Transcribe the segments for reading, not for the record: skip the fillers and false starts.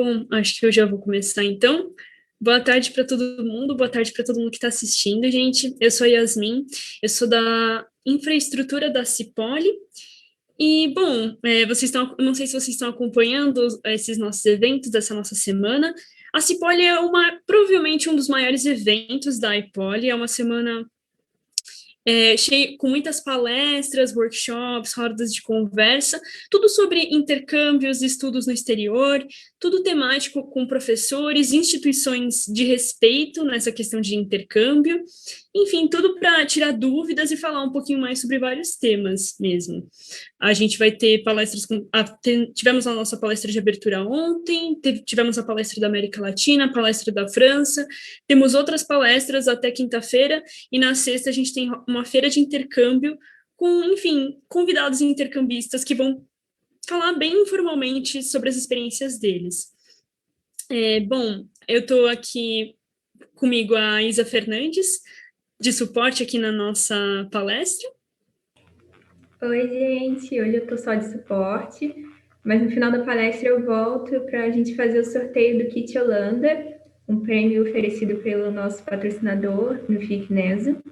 Bom, acho que eu já vou começar então. Boa tarde para todo mundo, boa tarde para todo mundo que está assistindo, gente. Eu sou a Yasmin, eu sou da infraestrutura da Cipoli. E, bom, não sei se vocês estão acompanhando esses nossos eventos dessa nossa semana. A Cipoli é provavelmente um dos maiores eventos da iPoli, é uma semana cheio, com muitas palestras, workshops, rodas de conversa, tudo sobre intercâmbios, estudos no exterior, tudo temático com professores, instituições de respeito nessa questão de intercâmbio, enfim, tudo para tirar dúvidas e falar um pouquinho mais sobre vários temas mesmo. A gente vai ter palestras tivemos a nossa palestra de abertura ontem, tivemos a palestra da América Latina, a palestra da França, temos outras palestras até quinta-feira, e na sexta a gente tem uma feira de intercâmbio com, enfim, convidados intercambistas que vão falar bem informalmente sobre as experiências deles. Bom, eu estou aqui comigo a Isa Fernandes, de suporte aqui na nossa palestra. Oi, gente. Hoje eu estou só de suporte, mas no final da palestra eu volto para a gente fazer o sorteio do Kit Holanda, um prêmio oferecido pelo nosso patrocinador no FICNESO.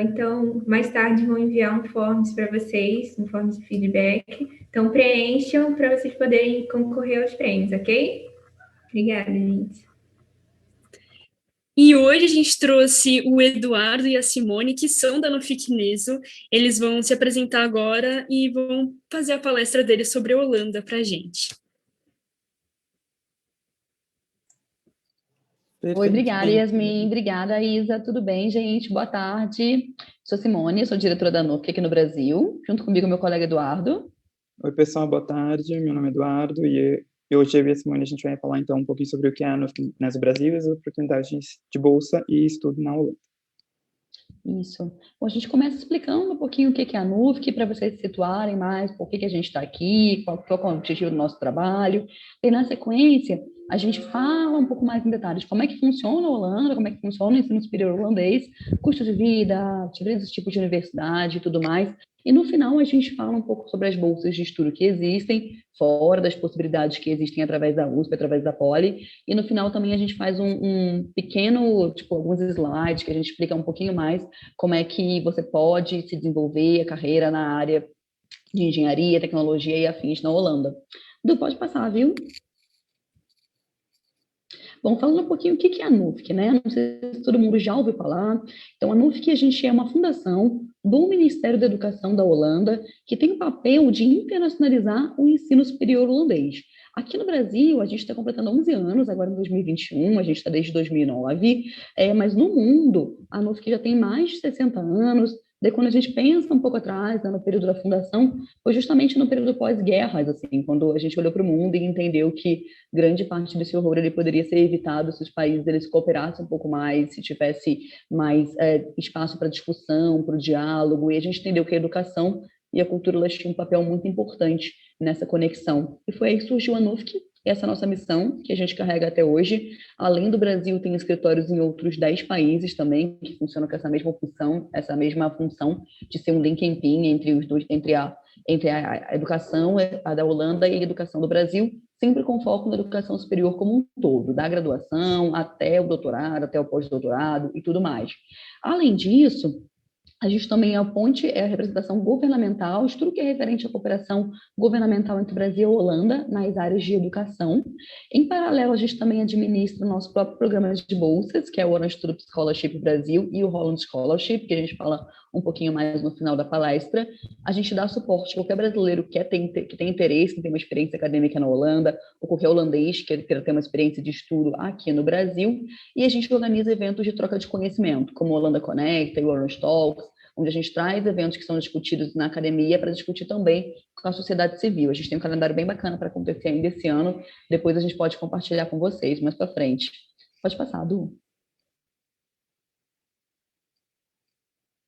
Então, mais tarde vão enviar um forms para vocês, um forms de feedback. Então, preencham para vocês poderem concorrer aos prêmios, ok? Obrigada, gente. E hoje a gente trouxe o Eduardo e a Simone, que são da Nuficneso. Eles vão se apresentar agora e vão fazer a palestra deles sobre a Holanda para a gente. Perfeito. Oi, obrigada, Yasmin. Obrigada, Isa. Tudo bem, gente? Boa tarde. Sou Simone, sou diretora da NUFIC aqui no Brasil, junto comigo meu colega Eduardo. Oi, pessoal, boa tarde. Meu nome é Eduardo e hoje eu e a Simone a gente vai falar então um pouquinho sobre o que é a NUFIC no Brasil e as oportunidades de bolsa e estudo na Holanda. Isso. Bom, a gente começa explicando um pouquinho o que é a NUFIC, para vocês se situarem mais, por que a gente está aqui, qual é o objetivo do nosso trabalho. E na sequência, a gente fala um pouco mais em detalhes como é que funciona a Holanda, como é que funciona o ensino superior holandês, custo de vida, diferentes tipos de universidade e tudo mais. E no final a gente fala um pouco sobre as bolsas de estudo que existem, fora das possibilidades que existem através da USP, através da Poli. E no final também a gente faz um pequeno, alguns slides que a gente explica um pouquinho mais como é que você pode se desenvolver a carreira na área de engenharia, tecnologia e afins na Holanda. Du, pode passar, viu? Bom, falando um pouquinho o que é a NUFIC, né? Não sei se todo mundo já ouviu falar. Então, a NUFIC, a gente é uma fundação do Ministério da Educação da Holanda, que tem o papel de internacionalizar o ensino superior holandês. Aqui no Brasil, a gente está completando 11 anos, agora em 2021, a gente está desde 2009, mas no mundo, a NUFIC já tem mais de 60 anos. Daí, quando a gente pensa um pouco atrás, né, no período da fundação, foi justamente no período pós-guerras, assim, quando a gente olhou para o mundo e entendeu que grande parte desse horror ele poderia ser evitado se os países eles cooperassem um pouco mais, se tivesse mais espaço para discussão, para o diálogo, e a gente entendeu que a educação e a cultura elas tinham um papel muito importante nessa conexão. E foi aí que surgiu a NUFIC, essa é a nossa missão, que a gente carrega até hoje. Além do Brasil, tem escritórios em outros 10 países também, que funcionam com essa mesma função de ser um link em pin entre os dois, entre a educação a da Holanda e a educação do Brasil, sempre com foco na educação superior como um todo, da graduação até o doutorado, até o pós-doutorado e tudo mais. Além disso, a gente também é a ponte, é a representação governamental, tudo que é referente à cooperação governamental entre Brasil e Holanda nas áreas de educação. Em paralelo, a gente também administra o nosso próprio programa de bolsas, que é o Orange Student Scholarship Brasil e o Holland Scholarship, que a gente fala um pouquinho mais no final da palestra. A gente dá suporte a qualquer brasileiro que tem interesse, que tem uma experiência acadêmica na Holanda, ou qualquer holandês que quer ter uma experiência de estudo aqui no Brasil, e a gente organiza eventos de troca de conhecimento, como o Holanda Conecta e o Orange Talks, onde a gente traz eventos que são discutidos na academia para discutir também com a sociedade civil. A gente tem um calendário bem bacana para acontecer ainda esse ano, depois a gente pode compartilhar com vocês mais para frente. Pode passar, Du.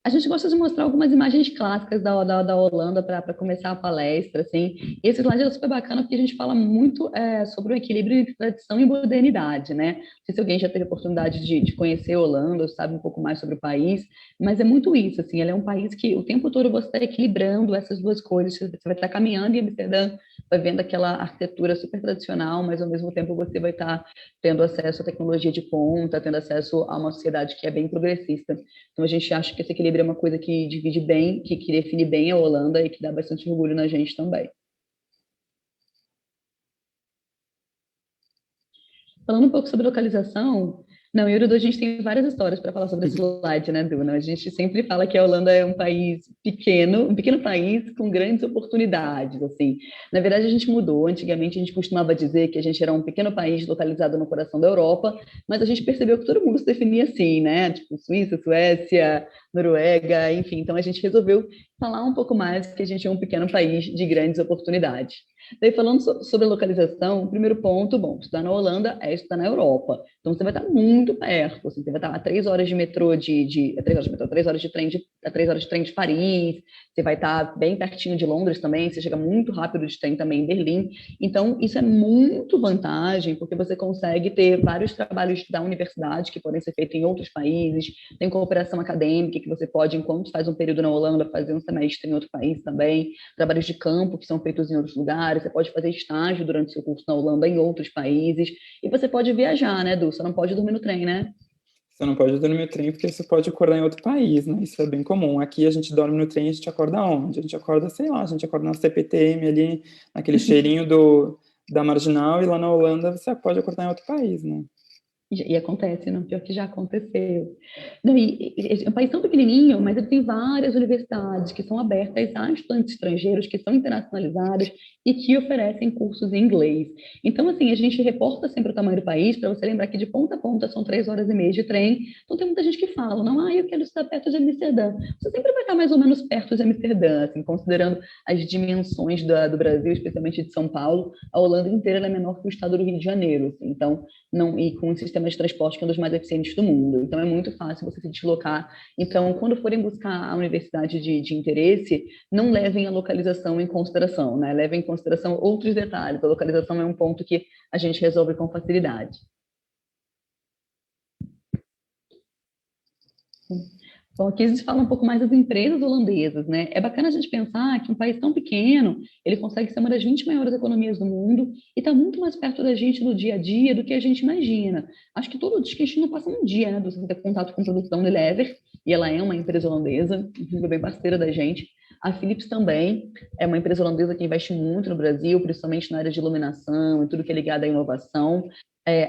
A gente gosta de mostrar algumas imagens clássicas da Holanda para começar a palestra, assim. Esse slide é super bacana porque a gente fala muito sobre o equilíbrio entre tradição e modernidade, né? Não sei se alguém já teve a oportunidade de conhecer a Holanda, ou sabe um pouco mais sobre o país, mas é muito isso, assim, ele é um país que o tempo todo você está equilibrando essas duas coisas. Você vai estar caminhando em Amsterdã, vai vendo aquela arquitetura super tradicional, mas ao mesmo tempo você vai estar tendo acesso à tecnologia de ponta, tendo acesso a uma sociedade que é bem progressista. Então, a gente acha que esse equilíbrio é uma coisa que divide bem, que define bem a Holanda e que dá bastante orgulho na gente também. Falando um pouco sobre localização, não, eu e o Dudu, a gente tem várias histórias para falar sobre esse slide, né, Dudu? A gente sempre fala que a Holanda é um país pequeno, um pequeno país com grandes oportunidades, assim. Na verdade, a gente mudou. Antigamente, a gente costumava dizer que a gente era um pequeno país localizado no coração da Europa, mas a gente percebeu que todo mundo se definia assim, né? Tipo, Suíça, Suécia, Noruega, enfim. Então, a gente resolveu falar um pouco mais que a gente é um pequeno país de grandes oportunidades. Daí, falando sobre a localização, o primeiro ponto, bom, estudar na Holanda é estudar na Europa. Então, você vai estar muito perto, assim, você vai estar a 3 horas de metrô 3 horas de metrô, 3 horas de trem a 3 horas de trem de Paris, você vai estar bem pertinho de Londres também, você chega muito rápido de trem também em Berlim. Então, isso é muito vantagem, porque você consegue ter vários trabalhos da universidade que podem ser feitos em outros países, tem cooperação acadêmica que você pode, enquanto faz um período na Holanda, fazer um semestre em outro país também, trabalhos de campo que são feitos em outros lugares, você pode fazer estágio durante o seu curso na Holanda em outros países, e você pode viajar, né, Du? Você não pode dormir no trem, né? Você não pode dormir no trem porque você pode acordar em outro país, né? Isso é bem comum. Aqui a gente dorme no trem, a gente acorda onde? A gente acorda, sei lá, a gente acorda na CPTM ali, naquele cheirinho da Marginal, e lá na Holanda você pode acordar em outro país, né? E acontece, não? Pior que já aconteceu. Não, é um país tão pequenininho, mas ele tem várias universidades que são abertas a estudantes estrangeiros, que são internacionalizadas e que oferecem cursos em inglês. Então, assim, a gente reporta sempre o tamanho do país, para você lembrar que de ponta a ponta são 3 horas e meia de trem. Então, tem muita gente que fala, não, eu quero estar perto de Amsterdã. Você sempre vai estar mais ou menos perto de Amsterdã, assim, considerando as dimensões do Brasil, especialmente de São Paulo. A Holanda inteira é menor que o estado do Rio de Janeiro, assim, então, não, e com um sistema de transporte que é um dos mais eficientes do mundo. Então, é muito fácil você se deslocar. Então, quando forem buscar a universidade de interesse, não levem a localização em consideração, né? Levem em consideração outros detalhes. A localização é um ponto que a gente resolve com facilidade. Bom, aqui a gente fala um pouco mais das empresas holandesas, né? É bacana a gente pensar que um país tão pequeno, ele consegue ser uma das 20 maiores economias do mundo e está muito mais perto da gente no dia a dia do que a gente imagina. Acho que todo dia que a gente não passa um dia, né, você ter contato com o produto da Unilever, e ela é uma empresa holandesa, inclusive bem parceira da gente. A Philips também é uma empresa holandesa que investe muito no Brasil, principalmente na área de iluminação e tudo que é ligado à inovação.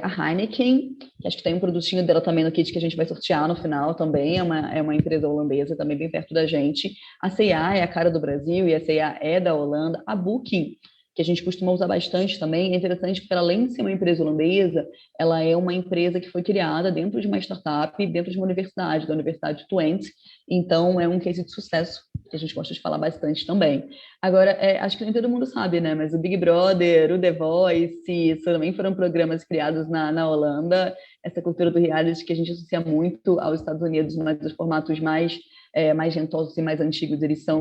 A Heineken, que acho que tem um produtinho dela também no kit que a gente vai sortear no final também, é uma empresa holandesa também bem perto da gente. A C&A é a cara do Brasil e a C&A é da Holanda. A Booking, que a gente costuma usar bastante também, é interessante porque além de ser uma empresa holandesa, ela é uma empresa que foi criada dentro de uma startup, dentro de uma universidade, da Universidade de Twente, então é um case de sucesso que a gente gosta de falar bastante também. Agora, acho que nem todo mundo sabe, né? Mas o Big Brother, o The Voice, isso também foram programas criados na Holanda. Essa cultura do reality que a gente associa muito aos Estados Unidos, mas os formatos mais gentosos e mais antigos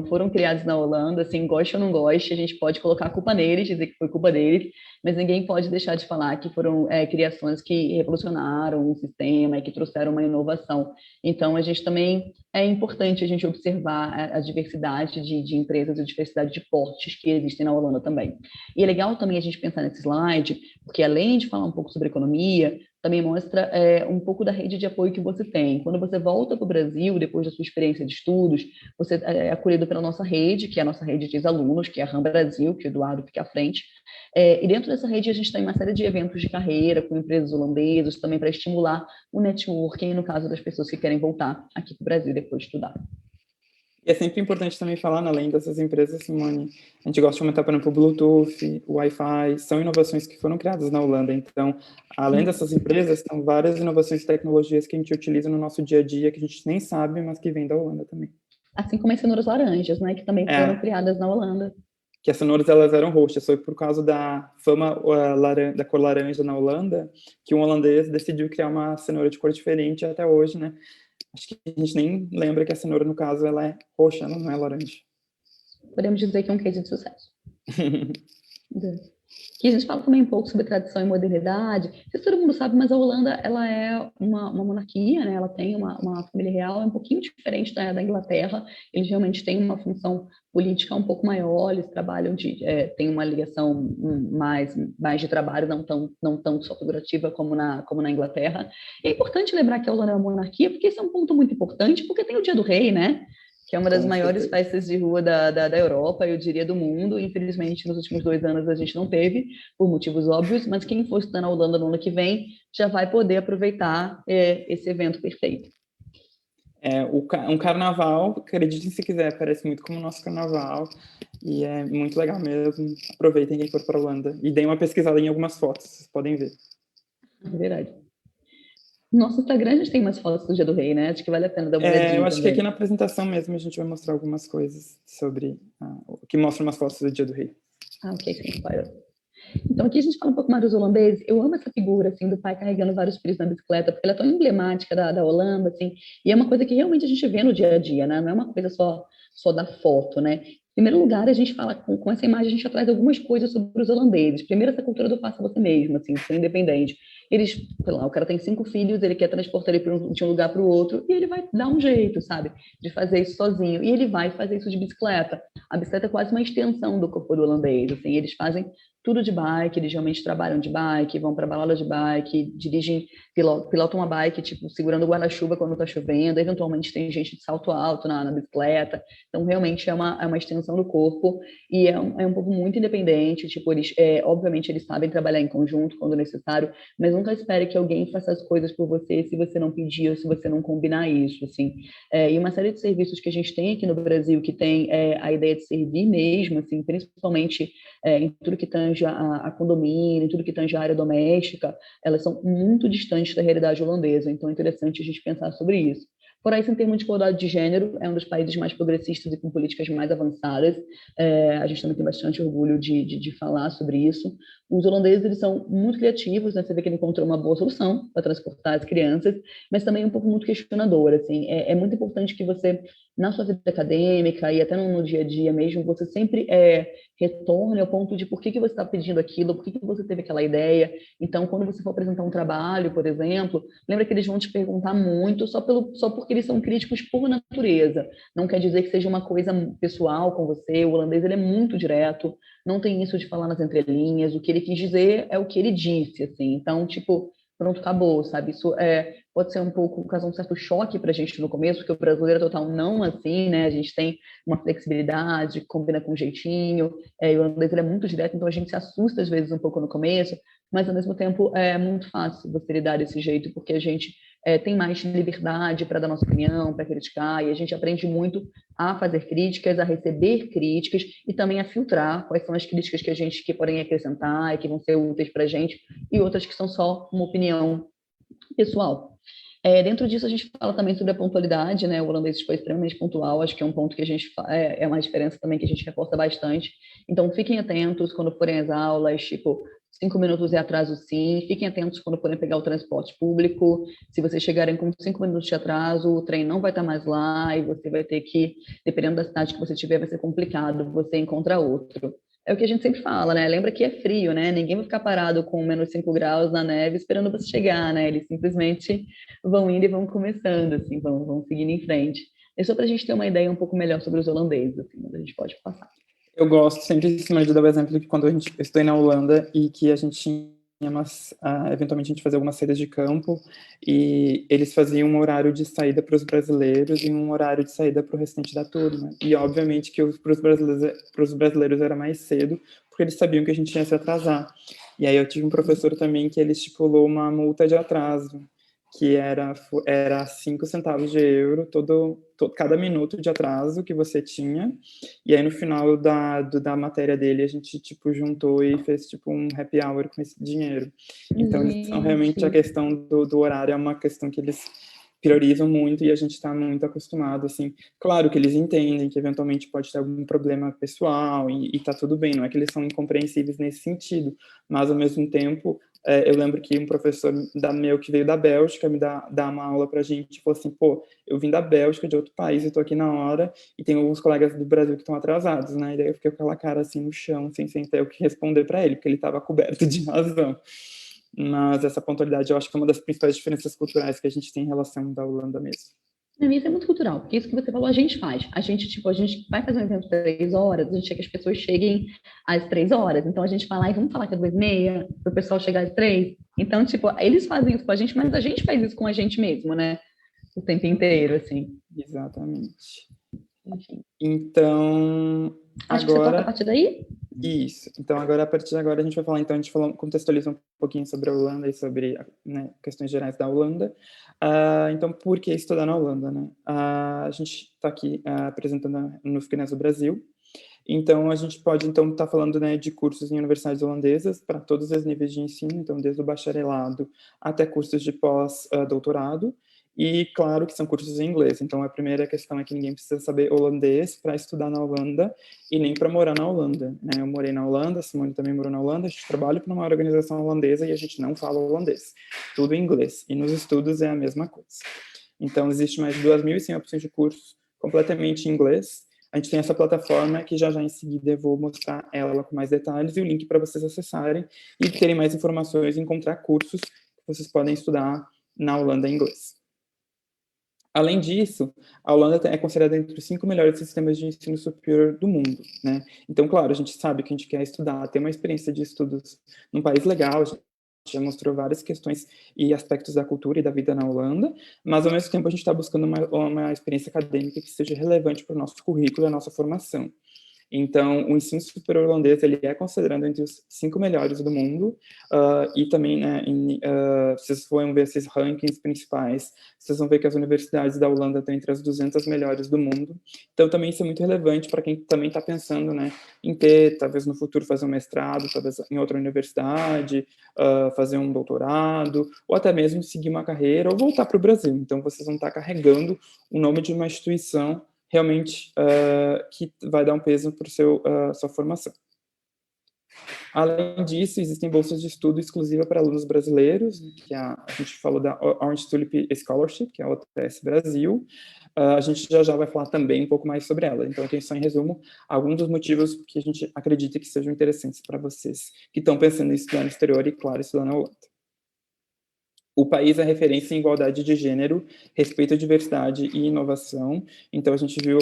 foram criados na Holanda, assim, goste ou não goste, a gente pode colocar a culpa neles, dizer que foi culpa deles, mas ninguém pode deixar de falar que foram criações que revolucionaram o sistema e que trouxeram uma inovação. Então, a gente também é importante a gente observar a diversidade de empresas, a diversidade de portes que existem na Holanda também. E é legal também a gente pensar nesse slide, porque além de falar um pouco sobre economia, também mostra um pouco da rede de apoio que você tem. Quando você volta para o Brasil, depois da sua experiência de estudos, você é acolhido pela nossa rede, que é a nossa rede de ex-alunos, que é a RAM Brasil, que o Eduardo fica à frente. E dentro dessa rede a gente tem uma série de eventos de carreira com empresas holandesas, também para estimular o networking, no caso das pessoas que querem voltar aqui para o Brasil depois de estudar. E é sempre importante também falar, né, além dessas empresas, Simone, a gente gosta de aumentar, por exemplo, o Bluetooth, o Wi-Fi, são inovações que foram criadas na Holanda. Então, além dessas empresas, são várias inovações e tecnologias que a gente utiliza no nosso dia a dia, que a gente nem sabe, mas que vem da Holanda também. Assim como as cenouras laranjas, né, que também foram criadas na Holanda. Que as cenouras, elas eram roxas, foi por causa da fama da cor laranja na Holanda, que um holandês decidiu criar uma cenoura de cor diferente até hoje, né? Acho que a gente nem lembra que a cenoura, no caso, ela é roxa, ela não é laranja. Podemos dizer que é um case de sucesso. Que a gente fala também um pouco sobre tradição e modernidade. Não sei se todo mundo sabe, mas a Holanda, ela é uma monarquia, né? Ela tem uma família real, é um pouquinho diferente da Inglaterra. Eles realmente têm uma função política um pouco maior, eles trabalham têm uma ligação mais de trabalho, não tão só figurativa como na Inglaterra. E é importante lembrar que a Holanda é uma monarquia, porque esse é um ponto muito importante, porque tem o Dia do Rei, né? Que é uma das maiores festas de rua da Europa, eu diria do mundo. Infelizmente, nos últimos 2 anos a gente não teve, por motivos óbvios, mas quem for estudar na Holanda no ano que vem já vai poder aproveitar esse evento perfeito. Um carnaval, acreditem se quiser, parece muito como o nosso carnaval, e é muito legal mesmo. Aproveitem quem for para a Holanda e deem uma pesquisada em algumas fotos, vocês podem ver. É verdade. No nosso Instagram a gente tem umas fotos do Dia do Rei, né? Acho que vale a pena dar uma olhadinha. Eu acho também. que aqui na apresentação mesmo a gente vai mostrar algumas coisas sobre que mostram umas fotos do Dia do Rei. Ok, sim, claro. Então aqui a gente fala um pouco mais dos holandeses. Eu amo essa figura, assim, do pai carregando vários filhos na bicicleta, porque ela é tão emblemática da Holanda, assim, e é uma coisa que realmente a gente vê no dia a dia, né? Não é uma coisa só da foto, né? Em primeiro lugar, a gente fala com essa imagem, a gente já traz algumas coisas sobre os holandeses. Primeiro, essa cultura do faça você mesmo, assim, ser independente. Eles, sei lá, o cara tem 5 filhos, ele quer transportar ele de um lugar para o outro, e ele vai dar um jeito, sabe, de fazer isso sozinho. E ele vai fazer isso de bicicleta. A bicicleta é quase uma extensão do corpo do holandês, assim, eles fazem tudo de bike, eles realmente trabalham de bike, vão para balada de bike, dirigem, pilotam uma bike, tipo, segurando o guarda-chuva quando está chovendo, eventualmente tem gente de salto alto na bicicleta, então realmente é uma extensão do corpo, e é um povo muito independente, tipo, eles, obviamente eles sabem trabalhar em conjunto quando necessário, mas nunca espere que alguém faça as coisas por você se você não pedir ou se você não combinar isso, assim. E uma série de serviços que a gente tem aqui no Brasil, que tem a ideia de servir mesmo, assim, principalmente em tudo que tange a condomínio, em tudo que tange a área doméstica, elas são muito distantes da realidade holandesa, então é interessante a gente pensar sobre isso. Fora isso, em termos de igualdade de gênero, é um dos países mais progressistas e com políticas mais avançadas. A gente também tem bastante orgulho de falar sobre isso. Os holandeses, eles são muito criativos, né? Você vê que ele encontrou uma boa solução para transportar as crianças, mas também um pouco muito questionador, assim. É muito importante que você, na sua vida acadêmica e até no dia a dia mesmo, você sempre retorne ao ponto de por que você está pedindo aquilo, por que você teve aquela ideia. Então, quando você for apresentar um trabalho, por exemplo, lembra que eles vão te perguntar muito só porque eles são críticos por natureza. Não quer dizer que seja uma coisa pessoal com você. O holandês, ele é muito direto, não tem isso de falar nas entrelinhas. O que ele quis dizer é o que ele disse, assim. Então, tipo, pronto, acabou, sabe? Isso pode ser um pouco, causar um certo choque para a gente no começo, porque o brasileiro é total não assim, né? A gente tem uma flexibilidade, combina com um jeitinho, e o holandês, ele é muito direto, então a gente se assusta às vezes um pouco no começo, mas ao mesmo tempo é muito fácil você lidar desse jeito, porque a gente tem mais liberdade para dar nossa opinião, para criticar, e a gente aprende muito a fazer críticas, a receber críticas e também a filtrar quais são as críticas que podem acrescentar e que vão ser úteis para a gente, e outras que são só uma opinião pessoal. Dentro disso, a gente fala também sobre a pontualidade, né? O holandês foi extremamente pontual, acho que é um ponto que a gente é uma diferença também que a gente reforça bastante. Então, fiquem atentos quando forem às aulas, tipo, 5 minutos é atraso sim, fiquem atentos quando forem pegar o transporte público, se vocês chegarem com 5 minutos de atraso, o trem não vai estar mais lá e você vai ter que, dependendo da cidade que você tiver, vai ser complicado você encontrar outro. É o que a gente sempre fala, né? Lembra que é frio, né? Ninguém vai ficar parado com menos 5 graus na neve esperando você chegar, né? Eles simplesmente vão indo e vão começando, assim, vão seguindo em frente. É só para a gente ter uma ideia um pouco melhor sobre os holandeses, assim, mas a gente pode passar. Eu gosto sempre de dar o exemplo que quando eu estudei na Holanda e que a gente tinha eventualmente a gente fazia algumas saídas de campo e eles faziam um horário de saída para os brasileiros e um horário de saída para o restante da turma. E obviamente que para os brasileiros era mais cedo, porque eles sabiam que a gente ia se atrasar. E aí eu tive um professor também que ele estipulou uma multa de atraso, que era 5 centavos de euro cada minuto de atraso que você tinha, e aí no final da matéria dele a gente tipo juntou e fez tipo um happy hour com esse dinheiro. Então eles são realmente, a questão do horário é uma questão que eles priorizam muito e a gente está muito acostumado, assim. Claro que eles entendem que eventualmente pode ter algum problema pessoal e tá tudo bem, não é que eles são incompreensíveis nesse sentido, mas ao mesmo tempo eu lembro que um professor meu que veio da Bélgica me dar uma aula pra gente, falou assim, pô, eu vim da Bélgica, de outro país, eu tô aqui na hora, e tem alguns colegas do Brasil que estão atrasados, né? E daí eu fiquei com aquela cara assim no chão, sem ter o que responder para ele, porque ele estava coberto de razão. Mas essa pontualidade eu acho que é uma das principais diferenças culturais que a gente tem em relação da Holanda mesmo. Para mim, isso é muito cultural, porque isso que você falou, a gente faz. A gente, tipo, a gente vai fazer um evento 3 horas, a gente quer que as pessoas cheguem às 3 horas. Então, a gente fala, vamos falar que é 2h30, para o pessoal chegar às 3. Então, tipo, eles fazem isso com a gente, mas a gente faz isso com a gente mesmo, né? O tempo inteiro, assim. Exatamente. Enfim. Então, acho que você toca a partir daí? Isso. Então, agora, a partir de agora, a gente vai falar, então, a gente contextualiza um pouquinho sobre a Holanda e sobre, né, questões gerais da Holanda. Então, por que estudar na Holanda, né? A gente está aqui apresentando a NUFC do Brasil. Então, a gente pode, então, estar falando, né, de cursos em universidades holandesas para todos os níveis de ensino, então, desde o bacharelado até cursos de pós-doutorado. E, claro, que são cursos em inglês. Então, a primeira questão é que ninguém precisa saber holandês para estudar na Holanda e nem para morar na Holanda, né? Eu morei na Holanda, a Simone também morou na Holanda, a gente trabalha para uma organização holandesa e a gente não fala holandês. Tudo em inglês. E nos estudos é a mesma coisa. Então, existe mais de 2.100 opções de cursos completamente em inglês. A gente tem essa plataforma que já em seguida eu vou mostrar ela com mais detalhes e o link para vocês acessarem e terem mais informações e encontrar cursos que vocês podem estudar na Holanda em inglês. Além disso, a Holanda é considerada entre os 5 melhores sistemas de ensino superior do mundo, né? Então, claro, a gente sabe que a gente quer estudar, ter uma experiência de estudos num país legal, a gente já mostrou várias questões e aspectos da cultura e da vida na Holanda, mas, ao mesmo tempo, a gente está buscando uma experiência acadêmica que seja relevante para o nosso currículo e a nossa formação. Então, o ensino superior holandês, ele é considerado entre os 5 melhores do mundo, e também, né, vocês vão ver esses rankings principais, vocês vão ver que as universidades da Holanda estão entre as 200 melhores do mundo, então também isso é muito relevante para quem também está pensando, né, em ter, talvez no futuro, fazer um mestrado, talvez em outra universidade, fazer um doutorado, ou até mesmo seguir uma carreira, ou voltar para o Brasil. Então, vocês vão estar carregando o nome de uma instituição realmente que vai dar um peso para sua formação. Além disso, existem bolsas de estudo exclusiva para alunos brasileiros, que a gente falou da Orange Tulip Scholarship, que é a OTS Brasil. A gente já vai falar também um pouco mais sobre ela. Então, aqui só em resumo, alguns dos motivos que a gente acredita que sejam interessantes para vocês que estão pensando em estudar no exterior e, claro, estudar na Holanda. O país é referência em igualdade de gênero, respeito à diversidade e inovação. Então, a gente viu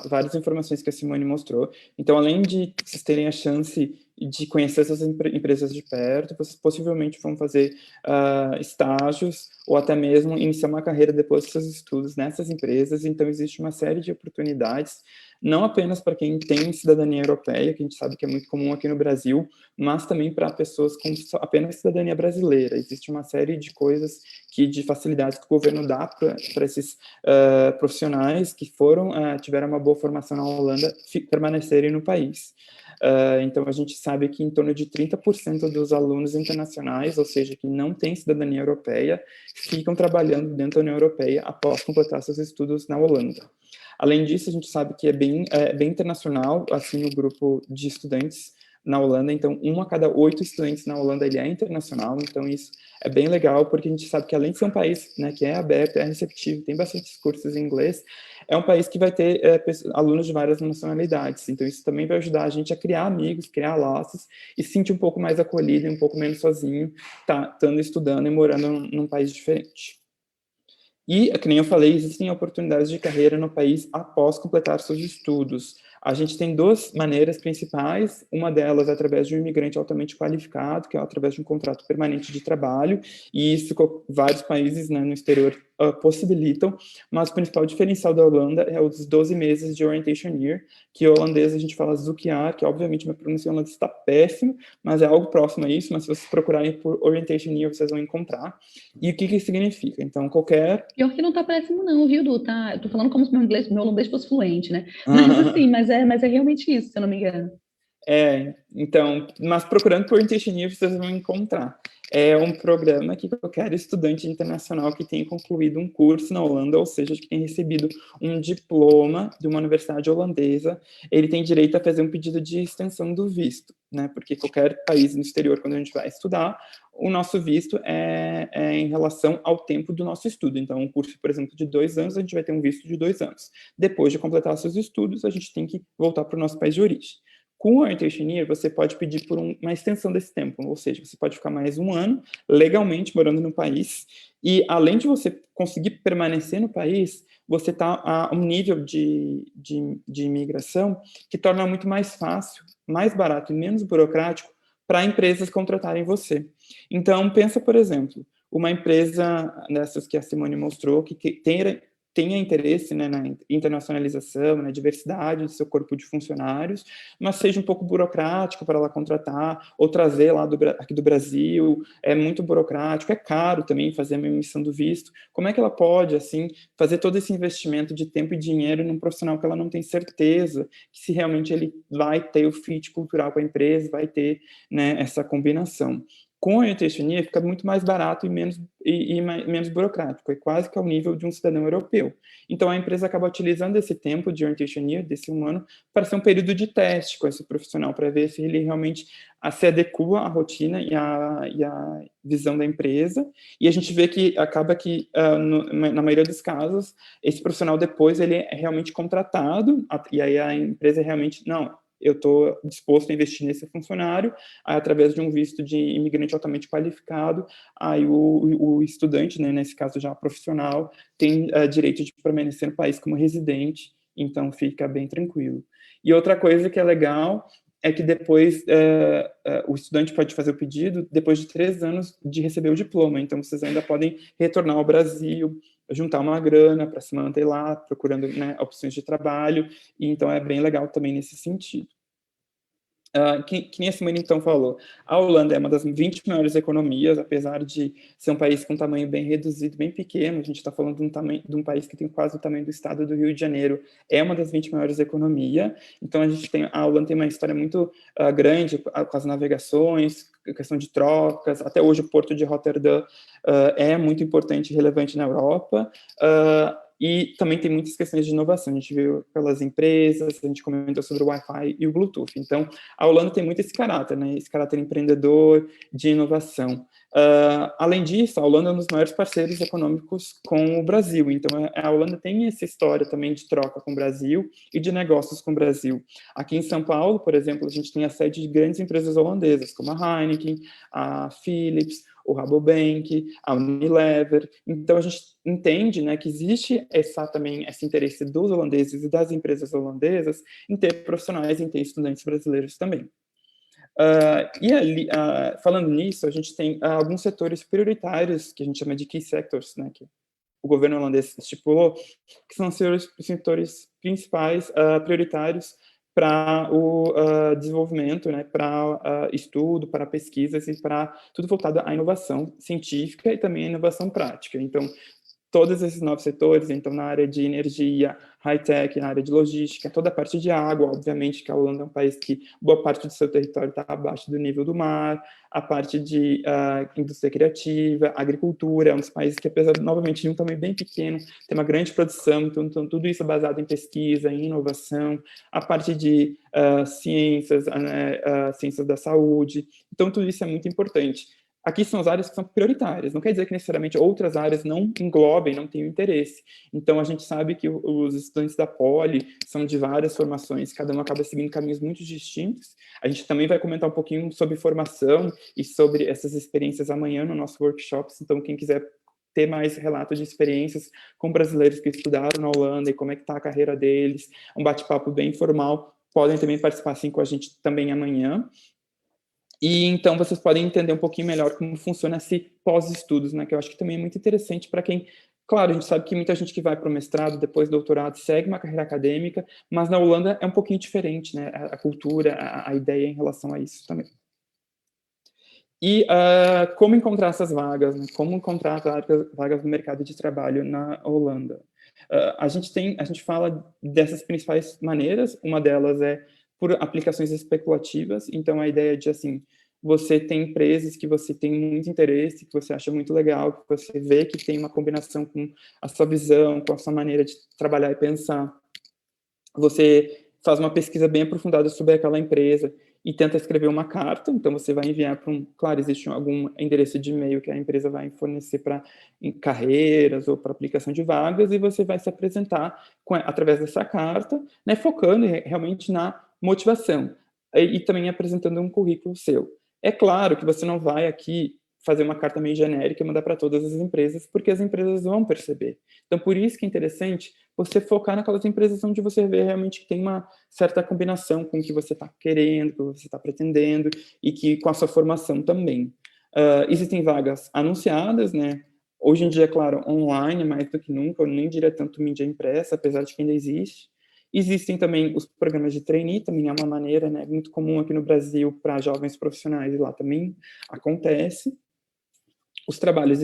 várias informações que a Simone mostrou. Então, além de vocês terem a chance de conhecer essas empresas de perto, vocês possivelmente vão fazer estágios ou até mesmo iniciar uma carreira depois dos seus estudos nessas empresas. Então, existe uma série de oportunidades, não apenas para quem tem cidadania europeia, que a gente sabe que é muito comum aqui no Brasil, mas também para pessoas com apenas cidadania brasileira. Existe uma série de coisas, de facilidades que o governo dá para esses profissionais que tiveram uma boa formação na Holanda permanecerem no país. Então, a gente sabe que em torno de 30% dos alunos internacionais, ou seja, que não têm cidadania europeia, ficam trabalhando dentro da União Europeia após completar seus estudos na Holanda. Além disso, a gente sabe que é bem internacional, assim, o grupo de estudantes na Holanda. Então, 1 a cada 8 estudantes na Holanda, ele é internacional. Então, isso é bem legal, porque a gente sabe que, além de ser um país, né, que é aberto, é receptivo, tem bastante cursos em inglês, é um país que vai ter alunos de várias nacionalidades. Então, isso também vai ajudar a gente a criar amigos, criar laços e se sentir um pouco mais acolhido e um pouco menos sozinho, estando estudando e morando num país diferente. E, que nem eu falei, existem oportunidades de carreira no país após completar seus estudos. A gente tem 2 maneiras principais, uma delas é através de um imigrante altamente qualificado, que é através de um contrato permanente de trabalho, e isso vários países, né, no exterior possibilitam, mas o principal diferencial da Holanda é os 12 meses de Orientation Year, que em holandês a gente fala zoekjaar, que obviamente minha pronúncia holandesa está péssima, mas é algo próximo a isso, mas se vocês procurarem por Orientation Year, vocês vão encontrar. E o que isso significa? Então, qualquer... Pior que não tá péssimo não, viu, Du? Tá, eu tô falando como se meu holandês fosse fluente, né? Mas assim, mas é realmente isso, se eu não me engano. Então, mas procurando por Intentionir, vocês vão encontrar. É um programa que qualquer estudante internacional que tenha concluído um curso na Holanda, ou seja, que tenha recebido um diploma de uma universidade holandesa, ele tem direito a fazer um pedido de extensão do visto, né? Porque qualquer país no exterior, quando a gente vai estudar, o nosso visto é em relação ao tempo do nosso estudo. Então, um curso, por exemplo, de 2 anos, a gente vai ter um visto de 2 anos. Depois de completar seus estudos, a gente tem que voltar para o nosso país de origem. Com a Intentionir, você pode pedir por uma extensão desse tempo, ou seja, você pode ficar mais 1 ano legalmente morando no país, e além de você conseguir permanecer no país, você está a um nível de imigração que torna muito mais fácil, mais barato e menos burocrático para empresas contratarem você. Então, pensa, por exemplo, uma empresa dessas que a Simone mostrou, que tenha interesse, né, na internacionalização, na diversidade do seu corpo de funcionários, mas seja um pouco burocrático para ela contratar ou trazer lá aqui do Brasil, é muito burocrático, é caro também fazer a emissão do visto. Como é que ela pode, assim, fazer todo esse investimento de tempo e dinheiro num profissional que ela não tem certeza que se realmente ele vai ter o fit cultural com a empresa, vai ter, né, essa combinação? Com a Intentionir fica muito mais barato e menos burocrático, é quase que ao nível de um cidadão europeu. Então, a empresa acaba utilizando esse tempo de Intentionir, desse 1 ano, para ser um período de teste com esse profissional, para ver se ele realmente se adequa à rotina e à visão da empresa. E a gente vê que acaba que, na maioria dos casos, esse profissional depois ele é realmente contratado, e aí a empresa realmente, não, eu estou disposto a investir nesse funcionário, através de um visto de imigrante altamente qualificado, aí o estudante, né, nesse caso já profissional, tem direito de permanecer no país como residente, então fica bem tranquilo. E outra coisa que é legal é que depois o estudante pode fazer o pedido depois de 3 anos de receber o diploma, então vocês ainda podem retornar ao Brasil, juntar uma grana para se manter lá, procurando, né, opções de trabalho, e então é bem legal também nesse sentido. Que nem a Simone então falou, a Holanda é uma das 20 maiores economias, apesar de ser um país com um tamanho bem reduzido, bem pequeno, a gente está falando de um país que tem quase o tamanho do estado do Rio de Janeiro, é uma das 20 maiores economias, então a Holanda tem uma história muito grande com as navegações, questão de trocas, até hoje o porto de Rotterdam é muito importante e relevante na Europa, e também tem muitas questões de inovação, a gente viu pelas empresas, a gente comentou sobre o Wi-Fi e o Bluetooth, então a Holanda tem muito esse caráter, né, esse caráter empreendedor, de inovação. Além disso, a Holanda é um dos maiores parceiros econômicos com o Brasil, então a Holanda tem essa história também de troca com o Brasil e de negócios com o Brasil. Aqui em São Paulo, por exemplo, a gente tem a sede de grandes empresas holandesas, como a Heineken, a Philips, o Rabobank, a Unilever. Então, a gente entende, né, que existe também esse interesse dos holandeses e das empresas holandesas em ter profissionais, em ter estudantes brasileiros também. Falando nisso, a gente tem alguns setores prioritários, que a gente chama de key sectors, né, que o governo holandês estipulou, que são os setores principais, prioritários para o desenvolvimento, né, para estudo, para pesquisas e para tudo voltado à inovação científica e também à inovação prática. Então, todos esses novos setores, então na área de energia, high-tech, na área de logística, toda a parte de água, obviamente que a Holanda é um país que boa parte do seu território está abaixo do nível do mar, a parte de indústria criativa, agricultura, é um dos países que, apesar, novamente, de um tamanho bem pequeno, tem uma grande produção, então tudo isso é baseado em pesquisa, em inovação, a parte de ciências, ciências da saúde, então tudo isso é muito importante. Aqui são as áreas que são prioritárias, não quer dizer que necessariamente outras áreas não englobem, não tenham interesse. Então, a gente sabe que os estudantes da Poli são de várias formações, cada um acaba seguindo caminhos muito distintos. A gente também vai comentar um pouquinho sobre formação e sobre essas experiências amanhã no nosso workshop, então quem quiser ter mais relatos de experiências com brasileiros que estudaram na Holanda e como é que está a carreira deles, um bate-papo bem informal, podem também participar assim com a gente também amanhã. E então vocês podem entender um pouquinho melhor como funciona esse pós-estudos, né, que eu acho que também é muito interessante para quem, claro, a gente sabe que muita gente que vai para o mestrado, depois do doutorado, segue uma carreira acadêmica, mas na Holanda é um pouquinho diferente, né, a cultura, a ideia em relação a isso também. E como encontrar essas vagas, né, como encontrar vagas no mercado de trabalho na Holanda? A gente fala dessas principais maneiras, uma delas é por aplicações especulativas. Então, a ideia de, assim, você tem empresas que você tem muito interesse, que você acha muito legal, que você vê que tem uma combinação com a sua visão, com a sua maneira de trabalhar e pensar. Você faz uma pesquisa bem aprofundada sobre aquela empresa e tenta escrever uma carta, então você vai enviar para claro, existe algum endereço de e-mail que a empresa vai fornecer para carreiras ou para aplicação de vagas, e você vai se apresentar através dessa carta, né, focando realmente na motivação, e também apresentando um currículo seu. É claro que você não vai aqui fazer uma carta meio genérica e mandar para todas as empresas, porque as empresas vão perceber. Então, por isso que é interessante você focar naquelas empresas onde você vê realmente que tem uma certa combinação com o que você está querendo, com o que você está pretendendo, e que com a sua formação também. Existem vagas anunciadas, né? Hoje em dia, claro, online, mais do que nunca, eu nem diria tanto mídia impressa, apesar de que ainda existe. Existem também os programas de trainee, também é uma maneira, né, muito comum aqui no Brasil para jovens profissionais, e lá também acontece. Os trabalhos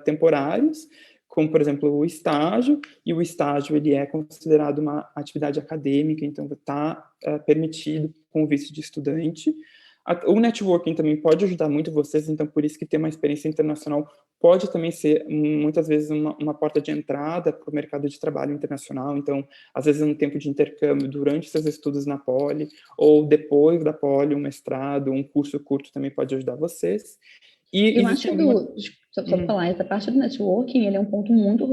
temporários, como, por exemplo, o estágio, e o estágio ele é considerado uma atividade acadêmica, então está permitido com o visto de estudante. O networking também pode ajudar muito vocês, então por isso que ter uma experiência internacional pode também ser, muitas vezes, uma porta de entrada para o mercado de trabalho internacional. Então, às vezes, um tempo de intercâmbio durante seus estudos na Poli, ou depois da Poli, um mestrado, um curso curto também pode ajudar vocês. E Eu acho só para falar, essa parte do networking, ele é um ponto muito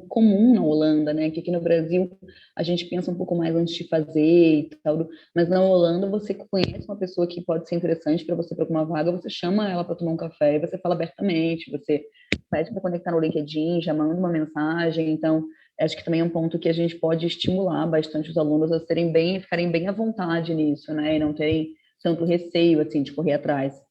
comum na Holanda, né? Que aqui no Brasil a gente pensa um pouco mais antes de fazer e tal, mas na Holanda você conhece uma pessoa que pode ser interessante para você para alguma vaga, você chama ela para tomar um café e você fala abertamente, você pede para conectar no LinkedIn, já manda uma mensagem. Então, acho que também é um ponto que a gente pode estimular bastante os alunos a ficarem bem à vontade nisso, né? E não terem tanto receio assim de correr atrás.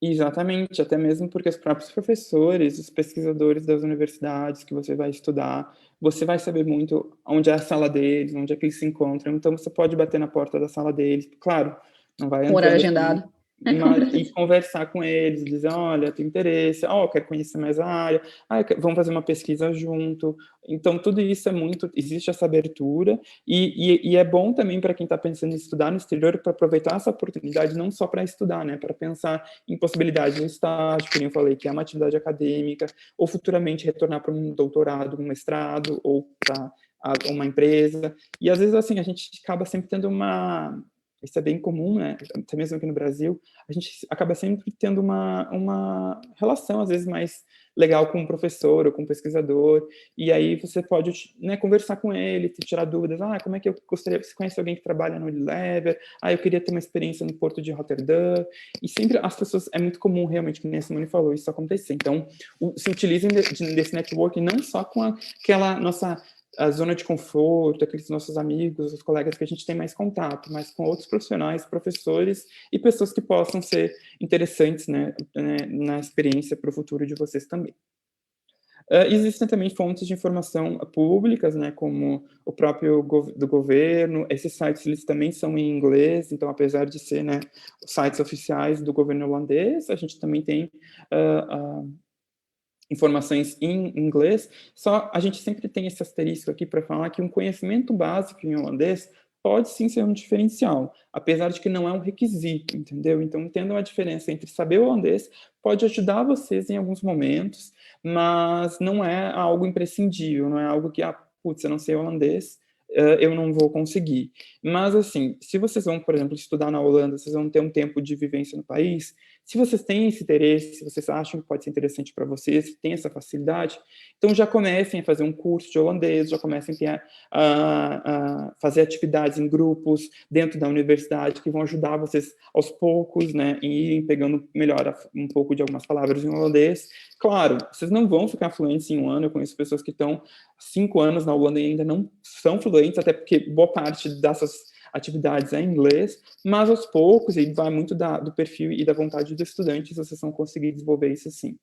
Exatamente, até mesmo porque os próprios professores, os pesquisadores das universidades que você vai estudar, você vai saber muito onde é a sala deles, onde é que eles se encontram, então você pode bater na porta da sala deles, claro, não vai Com horário entrando agendado. e conversar com eles, dizer, olha, tenho interesse, quero conhecer mais a área, vamos fazer uma pesquisa junto. Então, tudo isso existe essa abertura, e é bom também para quem está pensando em estudar no exterior, para aproveitar essa oportunidade, não só para estudar, né, para pensar em possibilidades de estágio, como eu falei, que é uma atividade acadêmica, ou futuramente retornar para um doutorado, um mestrado, ou para uma empresa. E às vezes, assim, a gente acaba sempre tendo isso é bem comum, né? Até mesmo aqui no Brasil, a gente acaba sempre tendo uma relação, às vezes, mais legal com o professor ou com o pesquisador, e aí você pode, né, conversar com ele, tirar dúvidas. Como é que eu gostaria? Você conhece alguém que trabalha no Unilever? Eu queria ter uma experiência no Porto de Roterdã. E sempre as pessoas, é muito comum, realmente, como a Simone falou, isso acontecer. Então, se utilizem desse networking não só com aquela nossa a zona de conforto, aqueles nossos amigos, os colegas que a gente tem mais contato, mas com outros profissionais, professores e pessoas que possam ser interessantes, né, na experiência para o futuro de vocês também. Existem também fontes de informação públicas, né, como o próprio do governo. Esses sites eles também são em inglês, então, apesar de ser, né, sites oficiais do governo holandês, a gente também tem informações em inglês, só a gente sempre tem esse asterisco aqui para falar que um conhecimento básico em holandês pode sim ser um diferencial, apesar de que não é um requisito, entendeu? Então, entendam a diferença entre saber holandês, pode ajudar vocês em alguns momentos, mas não é algo imprescindível, não é algo que, putz, eu não sei holandês, eu não vou conseguir. Mas, assim, se vocês vão, por exemplo, estudar na Holanda, vocês vão ter um tempo de vivência no país, se vocês têm esse interesse, se vocês acham que pode ser interessante para vocês, tem essa facilidade, então já comecem a fazer um curso de holandês, já comecem a fazer atividades em grupos dentro da universidade que vão ajudar vocês aos poucos, né, e irem pegando melhor um pouco de algumas palavras em holandês. Claro, vocês não vão ficar fluentes em um ano. Eu conheço pessoas que estão 5 anos na Holanda e ainda não são fluentes, até porque boa parte dessas atividades é em inglês, mas aos poucos, e vai muito do perfil e da vontade dos estudantes, vocês vão conseguir desenvolver isso sim.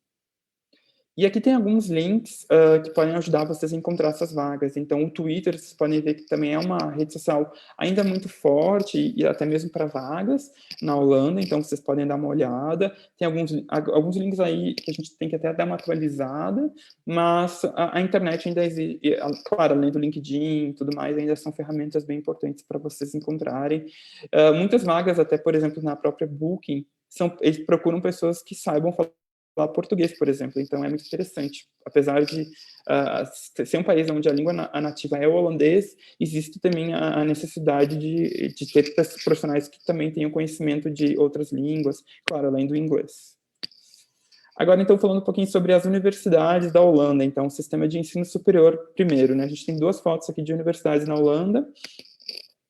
E aqui tem alguns links que podem ajudar vocês a encontrar essas vagas. Então, o Twitter, vocês podem ver que também é uma rede social ainda muito forte, e até mesmo para vagas na Holanda, então vocês podem dar uma olhada. Tem alguns links aí que a gente tem que até dar uma atualizada, mas a internet ainda existe, claro, além do LinkedIn e tudo mais, ainda são ferramentas bem importantes para vocês encontrarem. Muitas vagas, até, por exemplo, na própria Booking, eles procuram pessoas que saibam falar português, por exemplo, então é muito interessante. Apesar de ser um país onde a língua nativa é o holandês, existe também a necessidade de ter profissionais que também tenham conhecimento de outras línguas, claro, além do inglês. Agora, então, falando um pouquinho sobre as universidades da Holanda, então, o sistema de ensino superior primeiro, né? A gente tem 2 fotos aqui de universidades na Holanda,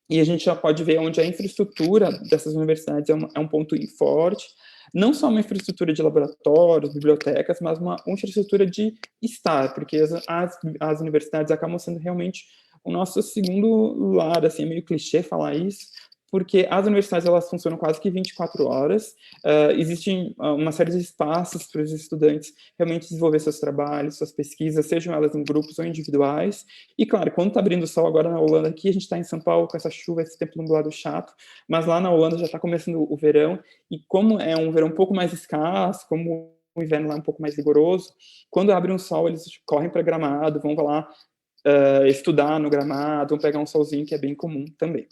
e a gente já pode ver onde a infraestrutura dessas universidades é um ponto forte, não só uma infraestrutura de laboratórios, bibliotecas, mas uma infraestrutura de estar, porque as universidades acabam sendo realmente o nosso segundo lar, assim, é meio clichê falar isso, porque as universidades, elas funcionam quase que 24 horas, existem uma série de espaços para os estudantes realmente desenvolver seus trabalhos, suas pesquisas, sejam elas em grupos ou individuais, e claro, quando está abrindo o sol agora na Holanda, aqui a gente está em São Paulo com essa chuva, esse tempo nublado chato, mas lá na Holanda já está começando o verão, e como é um verão um pouco mais escasso, como o inverno lá é um pouco mais rigoroso, quando abre um sol, eles correm para Gramado, vão lá estudar no Gramado, vão pegar um solzinho, que é bem comum também.